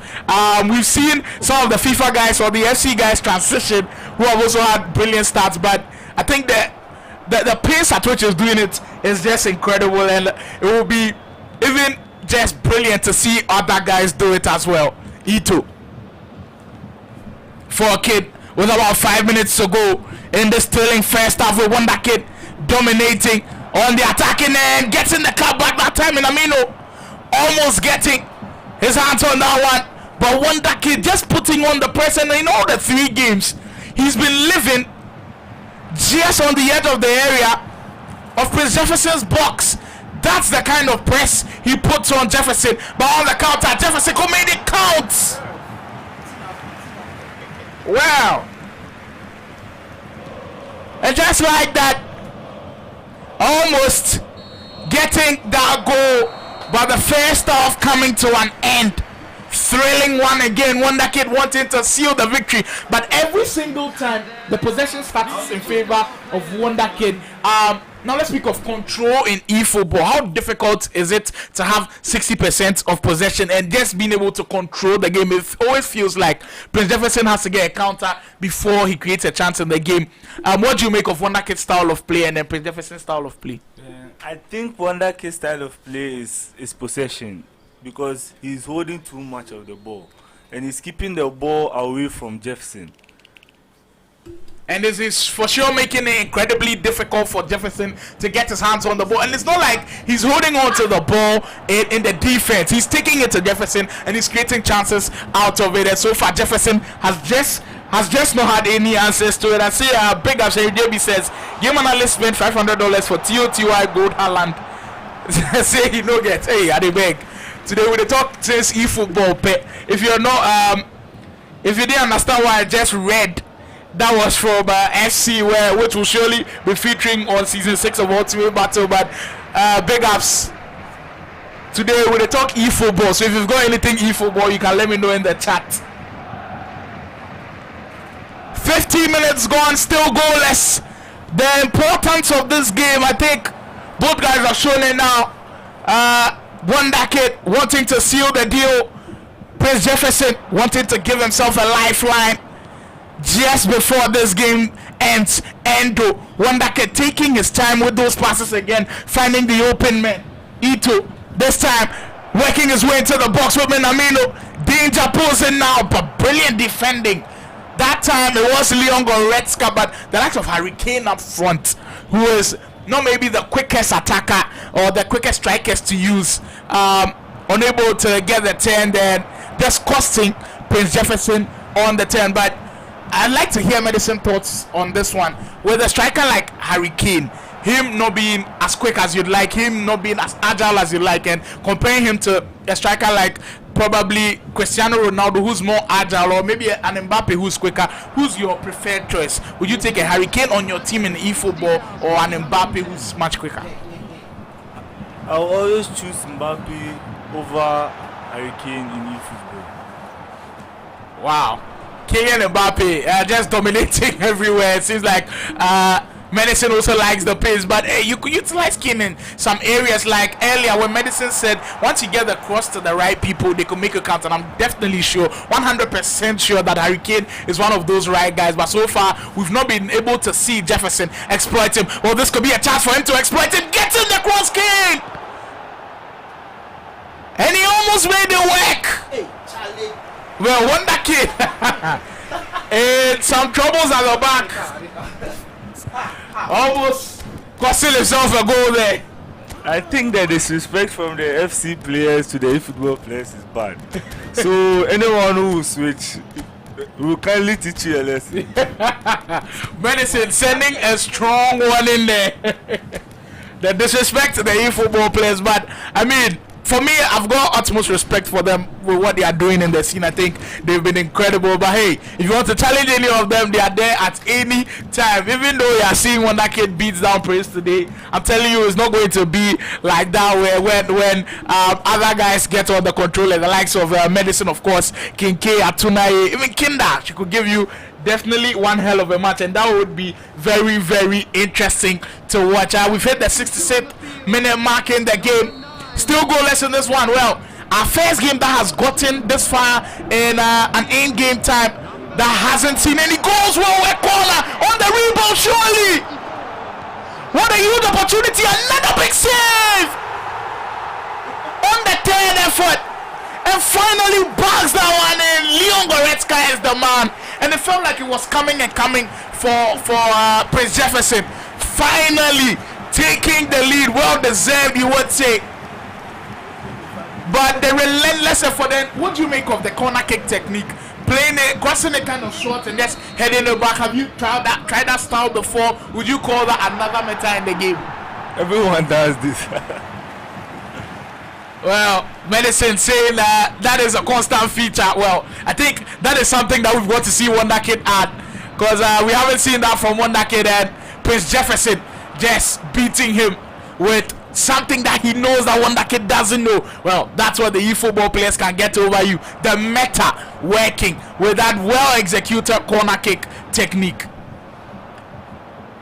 Speaker 3: We've seen some of the FIFA guys or the FC guys transition who have also had brilliant starts, but I think that the pace at which he's doing it is just incredible, and it will be even just brilliant to see other guys do it as well. Ito for a Kid with about 5 minutes to go in this thrilling first half with WondhaKid dominating on the attacking end, getting the cut back that time in Amino, almost getting his hands on that one, but WondhaKid just putting on the press, and in all the 3 games he's been living just on the edge of the area of Prince Jefferson's box. That's the kind of press he puts on Jefferson, but on the counter Jefferson could make it count. Wow. And just like that, almost getting that goal, but the first half coming to an end. Thrilling one again. WondhaKid wanting to seal the victory, but every single time the possession starts in favor of WondhaKid. Now let's speak of control in eFootball. How difficult is it to have 60% of possession and just being able to control the game? It always feels like Prince Jefferson has to get a counter before he creates a chance in the game. What do you make of WondhaKid's style of play and then Prince Jefferson's style of play?
Speaker 4: I think WondhaKid's style of play is possession, because he's holding too much of the ball and he's keeping the ball away from Jeffson.
Speaker 3: And this is for sure making it incredibly difficult for Jefferson to get his hands on the ball. And it's not like he's holding on to the ball in the defense. He's taking it to Jefferson and he's creating chances out of it. And so far, Jefferson has just not had any answers to it. I see a big up. JB says, game analyst spent $500 for TOTY Gold Haaland. say he no get. Hey, I beg. Today we dey talk since eFootball. If you're not if you didn't understand what I just read, that was from FC, which will surely be featuring on season 6 of Ultimate Battle. But big ups. Today we dey talk eFootball. So if you've got anything eFootball, you can let me know in the chat. 15 minutes gone, still goalless. The importance of this game, I think both guys are showing it now. WondhaKid wanting to seal the deal. Prince Jefferson wanting to give himself a lifeline just before this game ends. Endo, WondhaKid taking his time with those passes again, finding the open man. Ito, this time working his way into the box with Minamino. Danger posing now, but brilliant defending. That time it was Leon Goretzka, but the likes of Hurricane up front, who is not maybe the quickest attacker or the quickest strikers to use, unable to get the turn, then just costing Prince Jefferson on the turn. But I'd like to hear Medicine thoughts on this one. With a striker like Hurricane, him not being as quick as you'd like, him not being as agile as you'd like, and comparing him to a striker like probably Cristiano Ronaldo, who's more agile, or maybe an Mbappe who's quicker, who's your preferred choice? Would you take a Hurricane on your team in eFootball or an Mbappe who's much quicker?
Speaker 4: I'll always choose Mbappe over Hurricane in eFootball.
Speaker 3: Wow. Kylian Mbappe just dominating everywhere. It seems like Medicine also likes the pace, but you could utilize Kane in some areas, like earlier when Medicine said once you get the cross to the right people, they could make a count. And I'm definitely sure, 100% sure, that Hurricane is one of those right guys. But so far, we've not been able to see Jefferson exploit him. Well, this could be a chance for him to exploit him. Get him the cross, Kane! And he almost made it work.
Speaker 2: Hey, Charlie.
Speaker 3: Well, WondhaKid and some troubles at the back. Almost costing himself a goal there.
Speaker 4: I think the disrespect from the FC players to the eFootball players is bad. So anyone who will switch, will kindly teach you a lesson.
Speaker 3: Medicine sending a strong one in there. The disrespect to the eFootball players, but I mean, for me, I've got utmost respect for them with what they are doing in the scene. I think they've been incredible. But hey, if you want to challenge any of them, they are there at any time. Even though you are seeing WondhaKid beats down Prince today, I'm telling you, it's not going to be like that where when other guys get on the controller, the likes of Medicine, of course, King K, Atunaye, even Kinda. She could give you definitely one hell of a match, and that would be very, very interesting to watch. We've hit the 66th minute mark in the game. Still goalless in this one. Well, our first game that has gotten this far in an in-game time that hasn't seen any goals. Well, we're corner on the rebound, surely. What a huge opportunity. Another big save on the third effort. And finally bags that one in. Leon Goretzka is the man. And it felt like it was coming and coming for Prince Jefferson. Finally taking the lead. Well deserved, you would say. But the relentless effort. Then, what do you make of the corner kick technique? Playing it, crossing it kind of short and just heading it back. Have you tried that style before? Would you call that another meta in the game?
Speaker 4: Everyone does this.
Speaker 3: Well, Medicine saying that is a constant feature. Well, I think that is something that we've got to see WondhaKid add, because we haven't seen that from WondhaKid, and Prince Jefferson just beating him with something that he knows that WondhaKid doesn't know. Well, that's what the eFootball players can get over you. The meta working with that well-executed corner kick technique.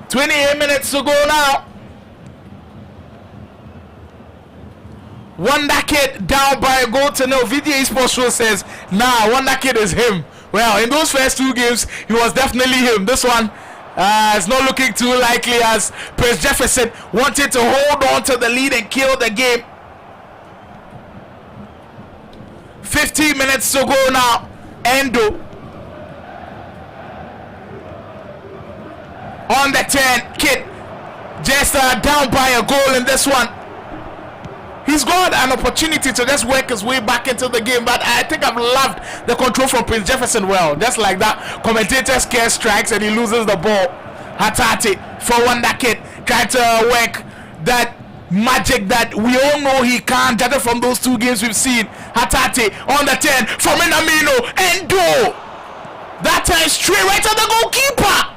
Speaker 3: 28 minutes to go now. WondhaKid down by a goal to nil. VD Esports show says, nah, WondhaKid is him. Well, in those first two games, he was definitely him. This one, it's not looking too likely, as Prince Jefferson wanted to hold on to the lead and kill the game. 15 minutes to go now. Endo on the 10. Kid just down by a goal in this one. He's got an opportunity to just work his way back into the game, but I think I've loved the control from Prince Jefferson. Well, just like that, commentator scare strikes and he loses the ball. Hatate for WondhaKid, trying to work that magic that we all know he can, judging from those 2 games we've seen. Hatate on the 10 from Inamino, Endo. That time straight right to the goalkeeper.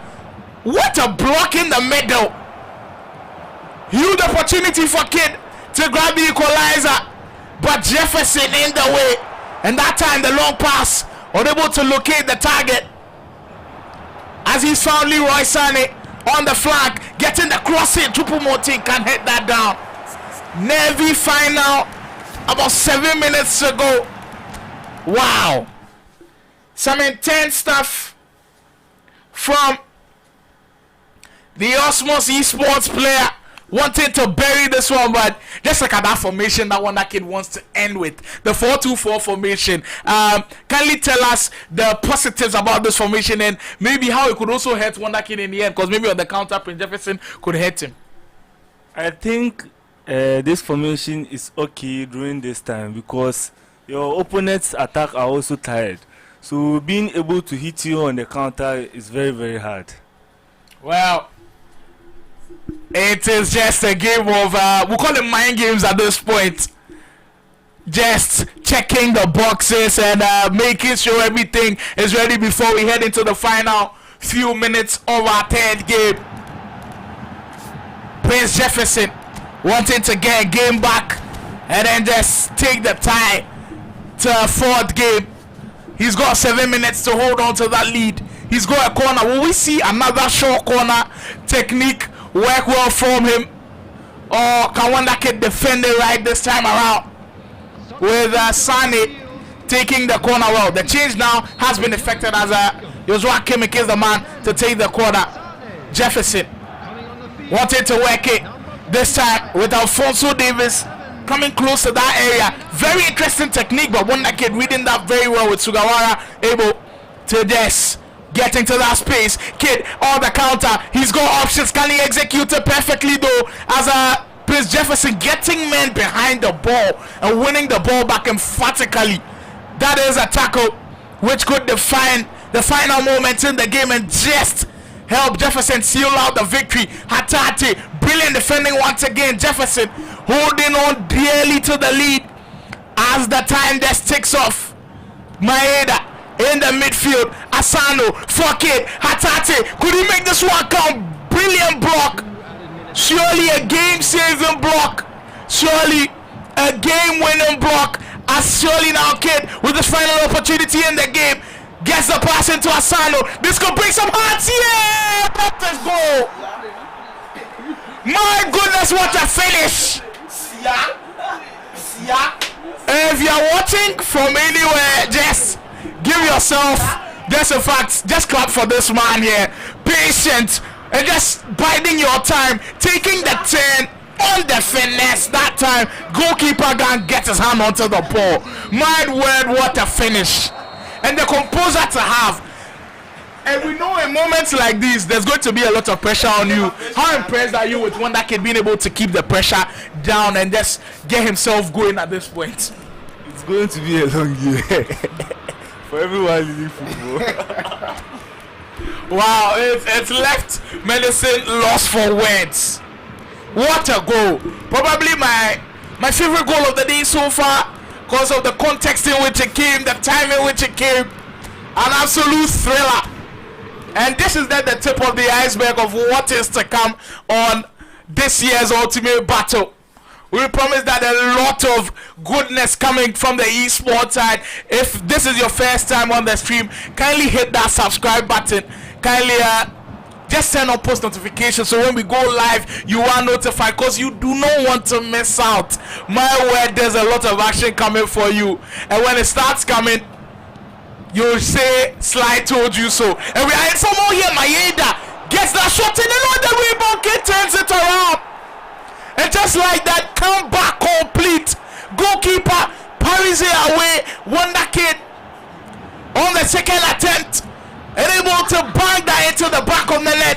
Speaker 3: What a block in the middle. Huge opportunity for Kid to grab the equalizer, but Jefferson in the way. And that time the long pass, unable to locate the target, as he's found Leroy Sané on the flank, getting the cross in. Choupo-Moting can hit that down. Navy final about 7 minutes ago. Wow, some intense stuff from the Osmos Esports player, wanted to bury this one, but just like that formation that WondhaKid wants to end with, the 4-2-4 formation. Kindly tell us the positives about this formation and maybe how it could also hurt WondhaKid in the end, because maybe on the counter, Prince Jefferson could hurt him.
Speaker 4: I think this formation is okay during this time because your opponent's attack are also tired. So being able to hit you on the counter is very, very hard.
Speaker 3: Well, it is just a game of, we call it mind games at this point. Just checking the boxes and making sure everything is ready before we head into the final few minutes of our 3rd game. Prince Jefferson wanting to get a game back and then just take the tie to a 4th game. He's got 7 minutes to hold on to that lead. He's got a corner. Will we see another short corner technique work well from him, or can WondhaKid defend it right this time around with Sane taking the corner well? The change now has been effected as Joshua Kimmich is the man to take the corner. Jefferson wanted to work it this time with Alphonso Davis coming close to that area. Very interesting technique, but WondhaKid reading that very well with Sugawara able to just get into that space. Kid on the counter, he's got options. Can he execute it perfectly though, as Prince Jefferson getting men behind the ball and winning the ball back emphatically. That is a tackle which could define the final moments in the game and just help Jefferson seal out the victory. Hatate, brilliant defending once again. Jefferson holding on dearly to the lead as the time just ticks off. Maeda in the midfield. Asano, fuck it. Hatate, could he make this one count? Brilliant block. Surely a game-saving block. Surely a game-winning block. As surely now Kid with his final opportunity in the game gets the pass into Asano. This could bring some hearts. Yeah! That's goal. My goodness, what a finish. If you're watching from anywhere, just give yourself, just in fact, just clap for this man here. Patient and just biding your time, taking the turn on the finesse. That time, goalkeeper can get his hand onto the ball. My word, what a finish. And the composure to have. And we know in moments like these, there's going to be a lot of pressure on you. How impressed are you with WondhaKid being able to keep the pressure down and just get himself going at this point?
Speaker 4: It's going to be a long year for everyone in football.
Speaker 3: Wow, it's left Medicine lost for words. What a goal. Probably my favorite goal of the day so far because of the context in which it came, the time in which it came. An absolute thriller. And this is then the tip of the iceberg of what is to come on this year's Ultimate Battle. We promise that a lot of goodness coming from the esports side. If this is your first time on the stream, kindly hit that subscribe button. Kindly just turn on post notifications so when we go live, you are notified because you do not want to miss out. My word, there's a lot of action coming for you. And when it starts coming, you'll say Sly told you so. And we are in some more here. Maeda gets that shot in and on the rebound. Kid turns it around. And just like that, comeback complete. Goalkeeper parries it away. WondhaKid on the second attempt and able to bang that into the back of the net.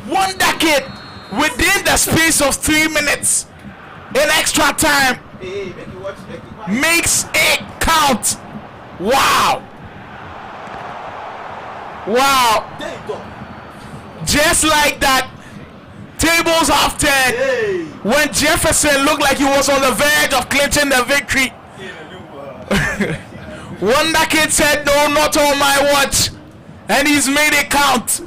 Speaker 3: WondhaKid within the space of 3 minutes in extra time makes it count. Wow. Wow. Just like that, tables have turned. When Jefferson looked like he was on the verge of clinching the victory, WondhaKid said, no, not on my watch. And he's made it count.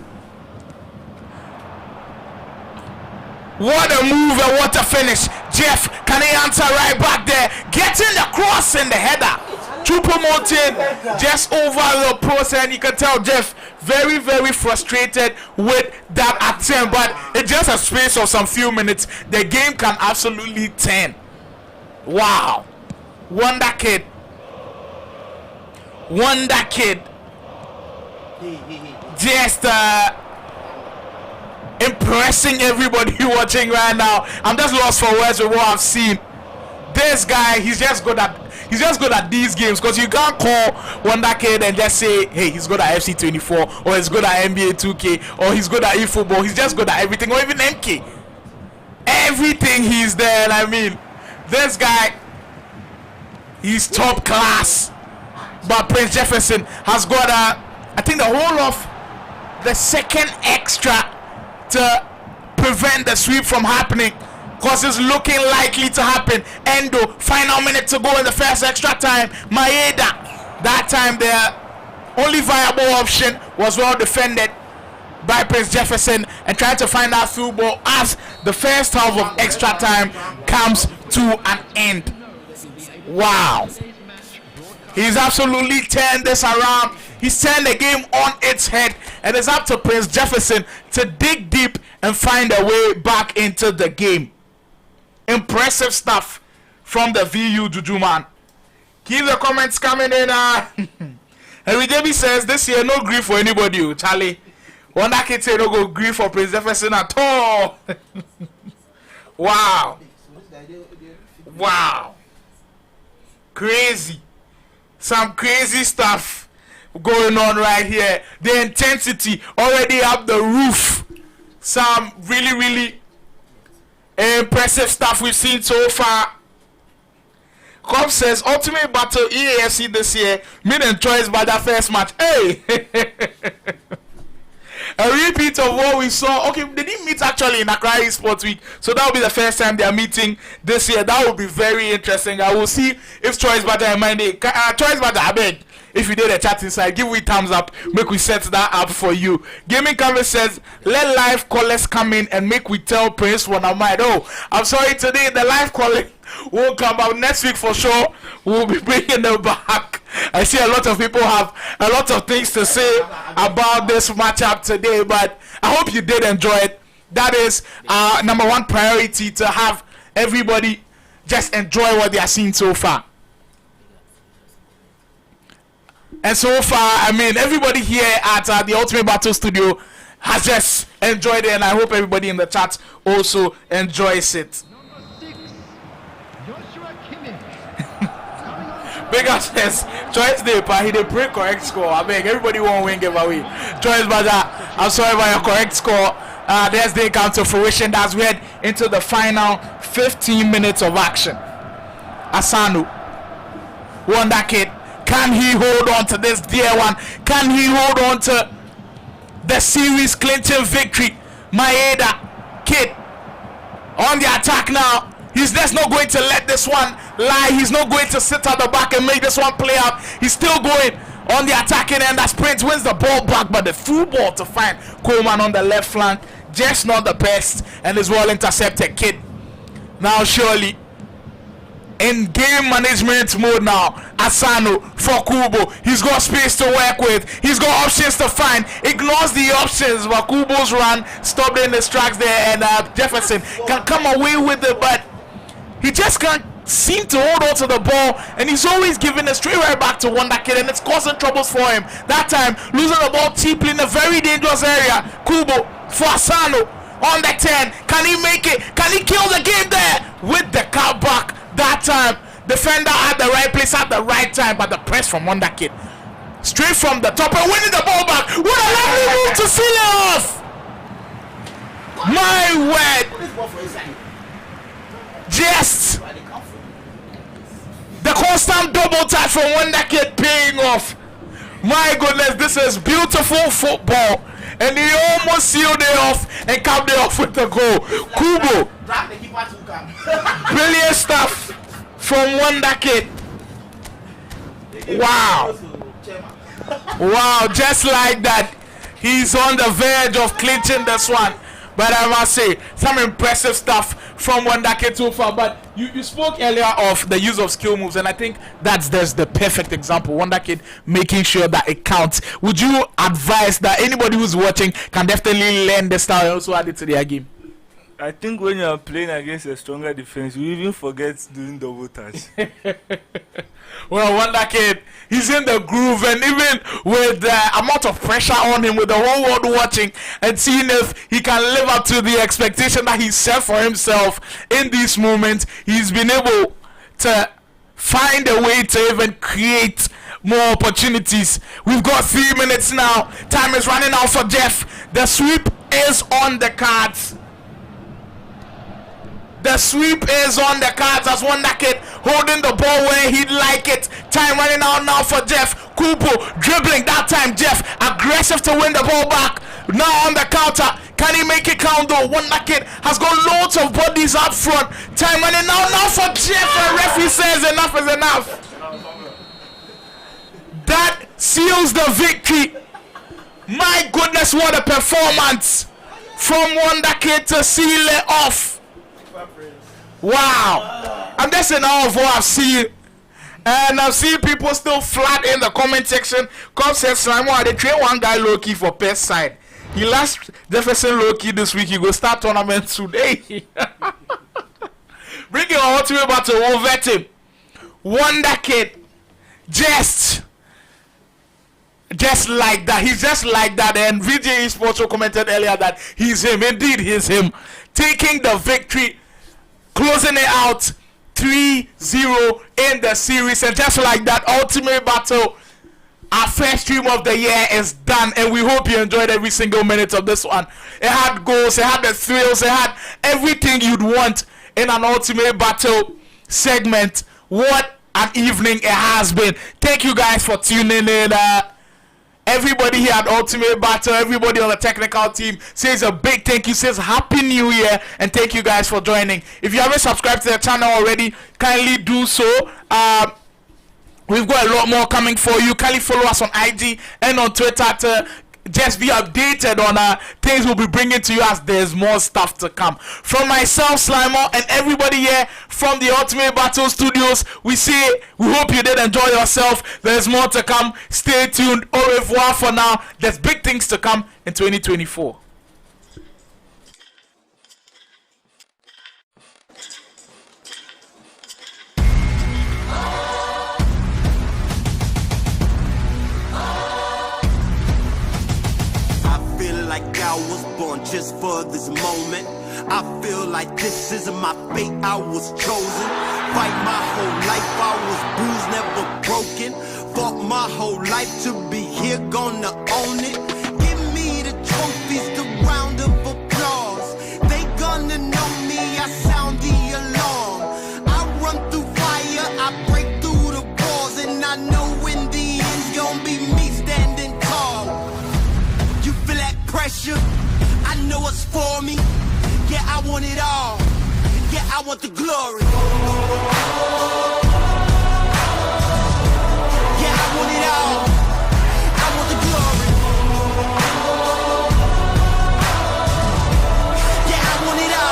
Speaker 3: What a move and what a finish. Jeff, can he answer right back there? Getting the cross in the header. Choupo-Moting just over the post, and you can tell Jeff very, very frustrated with that attempt. But in just a space of some few minutes, the game can absolutely turn. Wow. WondhaKid. WondhaKid. Just impressing everybody watching right now. I'm just lost for words with what I've seen. This guy, he's just good at these games, because you can't call WondhaKid and just say, hey, he's good at FC24, or he's good at NBA 2K, or he's good at eFootball. He's just good at everything, or even MK. Everything he's there. And I mean, this guy, he's top class. But Prince Jefferson has got I think the whole of the second extra to prevent the sweep from happening, because it's looking likely to happen. Endo, final minute to go in the first extra time. Maeda, that time their only viable option was well defended by Prince Jefferson, and trying to find that through ball as the first half of extra time comes to an end. Wow. He's absolutely turned this around. He's turned the game on its head, and it's up to Prince Jefferson to dig deep and find a way back into the game. Impressive stuff from the VU Juju man. Keep the comments coming in. Henry Davis says this year no grief for anybody. Charlie, WondhaKid say no go grief for Prince Jefferson at all. Wow. Wow. Crazy. Some crazy stuff going on right here. The intensity already up the roof. Some really, really impressive stuff we've seen so far. Cobb says Ultimate Battle EAFC this year made a choice by that first match. Hey. A repeat of what we saw. Okay, they didn't meet actually in Accra Esports Week, so that will be the first time they are meeting this year. That will be very interesting. I will see if Choice Battle and Monday. Choice Battle, I beg. If you did a chat inside, give me thumbs up. Make we set that up for you. Gaming Canvas says, let live callers come in and make we tell Prince what I'm mind. Oh, I'm sorry, today the live calling won't come out. Next week for sure, we'll be bringing them back. I see a lot of people have a lot of things to say about this matchup today, but I hope you did enjoy it. That is our number one priority, to have everybody just enjoy what they are seeing so far. And so far, I mean, everybody here at the Ultimate Battle Studio has just enjoyed it, and I hope everybody in the chat also enjoys it. Big up says, Choice Day, but he did break correct score. I beg, everybody won't win giveaway. Choice Baza, I'm sorry about your correct score. There's day come to fruition as we head into the final 15 minutes of action. Asanu, WondhaKid, can he hold on to this dear one? Can he hold on to the series clinching victory? Maeda, Kid, on the attack now. He's just not going to let this one lie. He's not going to sit at the back and make this one play out. He's still going on the attacking end as Prince wins the ball back, but the through ball to find Coleman on the left flank, just not the best, and is well intercepted. Kid now surely in game management mode now. Asano for Kubo. He's got space to work with. He's got options to find. Ignores the options, but Kubo's run stopped in his tracks there, and Jefferson can come away with it, but he just can't seem to hold on to the ball, and he's always giving it straight right back to WondhaKid, and it's causing troubles for him. That time, losing the ball cheaply in a very dangerous area. Kubo for Asano on the 10. Can he make it? Can he kill the game there with the cut back? That time, defender at the right place at the right time, but the press from WondhaKid straight from the top and winning the ball back. What a lovely move to seal it off! My word! Just the constant double touch from WondhaKid paying off. My goodness, this is beautiful football. and he almost sealed it off and capped it off with the goal. Kubo,
Speaker 2: Drag the keeper to come.
Speaker 3: brilliant stuff from WondhaKid. Wow. Wow, just like that, he's on the verge of clinching this one. But I must say, some impressive stuff from WondhaKid so far. But you spoke earlier of the use of skill moves, and I think that's the perfect example. WondhaKid making sure that it counts. Would you advise that anybody who's watching can definitely learn the style and also add it to their game?
Speaker 4: I think when you are playing against a stronger defense, you even forget doing double touch.
Speaker 3: Well, WondhaKid, he's in the groove, and even with the amount of pressure on him, with the whole world watching and seeing if he can live up to the expectation that he set for himself in these moments, he's been able to find a way to even create more opportunities. We've got 3 minutes now. Time is running out for Jeff. The sweep is on the cards. The sweep is on the cards as WondhaKid holding the ball where he'd like it. Time running out now for Jeff. Kubo dribbling that time. Jeff aggressive to win the ball back. Now on the counter. Can he make it count though? WondhaKid has got loads of bodies up front. Time running out now for Jeff. And referee says enough is enough. That seals the victory. My goodness, what a performance from WondhaKid to seal it off. Wow, I'm just in awe of what I've seen, and I've seen people still flat in the comment section. Come said Simon, they train one guy low key for Pest side. He last Jefferson low key this week. He go start tournament today. Bring your ultimate battle over him. WondhaKid, just like that. He's just like that. And VJ Esports commented earlier that he's him. Indeed, he's him. Taking the victory. Closing it out 3-0 in the series, and just like that, ultimate battle, our first stream of the year is done, and we hope you enjoyed every single minute of this one. It had goals, it had the thrills, it had everything you'd want in an ultimate battle segment. What an evening it has been. Thank you guys for tuning in. Everybody here at Ultimate Battle, everybody on the technical team says a big thank you, says Happy New Year, and thank you guys for joining. If you haven't subscribed to the channel already, kindly do so. We've got a lot more coming for you. Kindly follow us on IG and on Twitter to just be updated on things we'll be bringing to you as there's more stuff to come. From myself, Slimer, and everybody here from the Ultimate Battle Studios, we hope you did enjoy yourself. There's more to come. Stay tuned. Au revoir for now. There's big things to come in 2024.
Speaker 1: I was born just for this moment. I feel like this isn't my fate, I was chosen. Fight my whole life, I was bruised, never broken. Fought my whole life to be here, gonna own it. Give me the trophies, the round of applause. They gonna know me, I sound the alarm. I run through fire, I break through the walls, and I know in the end's gonna be me standing tall. You feel that pressure? I know it's for me. Yeah, I want it all. Yeah, I want the glory. Yeah, I want it all. I want the glory. Yeah, I want it all.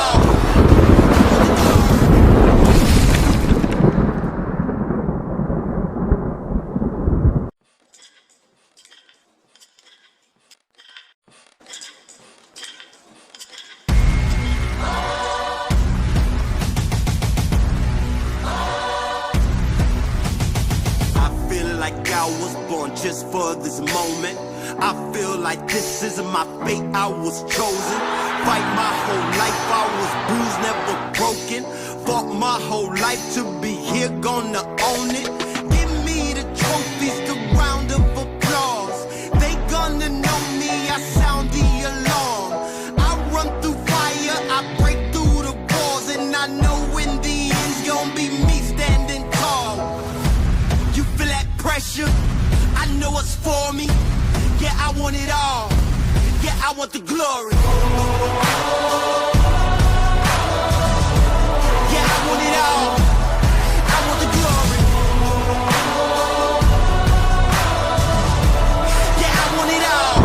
Speaker 1: I was born just for this moment. I feel like this isn't my fate, I was chosen. Fight my whole life, I was bruised, never broken. Fought my whole life to be here, gonna own it. Give me the trophies, the round of applause. They gonna know me, I sound the alarm. I run through fire, I break through the walls, and I know in the end's gonna be me standing tall. You feel that pressure? I know it's for me. Yeah, I want it all. Yeah, I want the glory. Yeah, I want it all. I want the glory. Yeah, I want it all.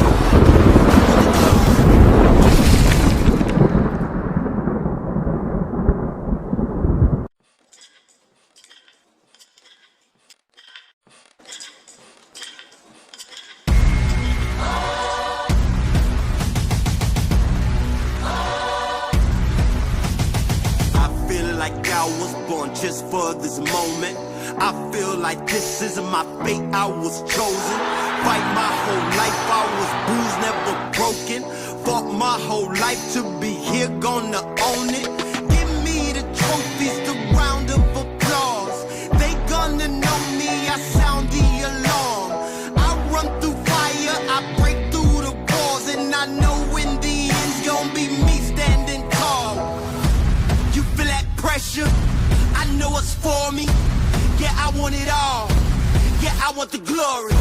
Speaker 1: I feel like I was born just for this moment. I feel like this is my fate, I was chosen. Fight my whole life, I was bruised, never broken. Fought my whole life to be here, gonna own it. Give me the trophies, the round of applause. They gonna know me, I sound the alarm. I run through fire, I break through the walls. And I know in the end's gonna be me standing tall. You feel that pressure? I know it's for me. Yeah, I want it all. Yeah, I want the glory.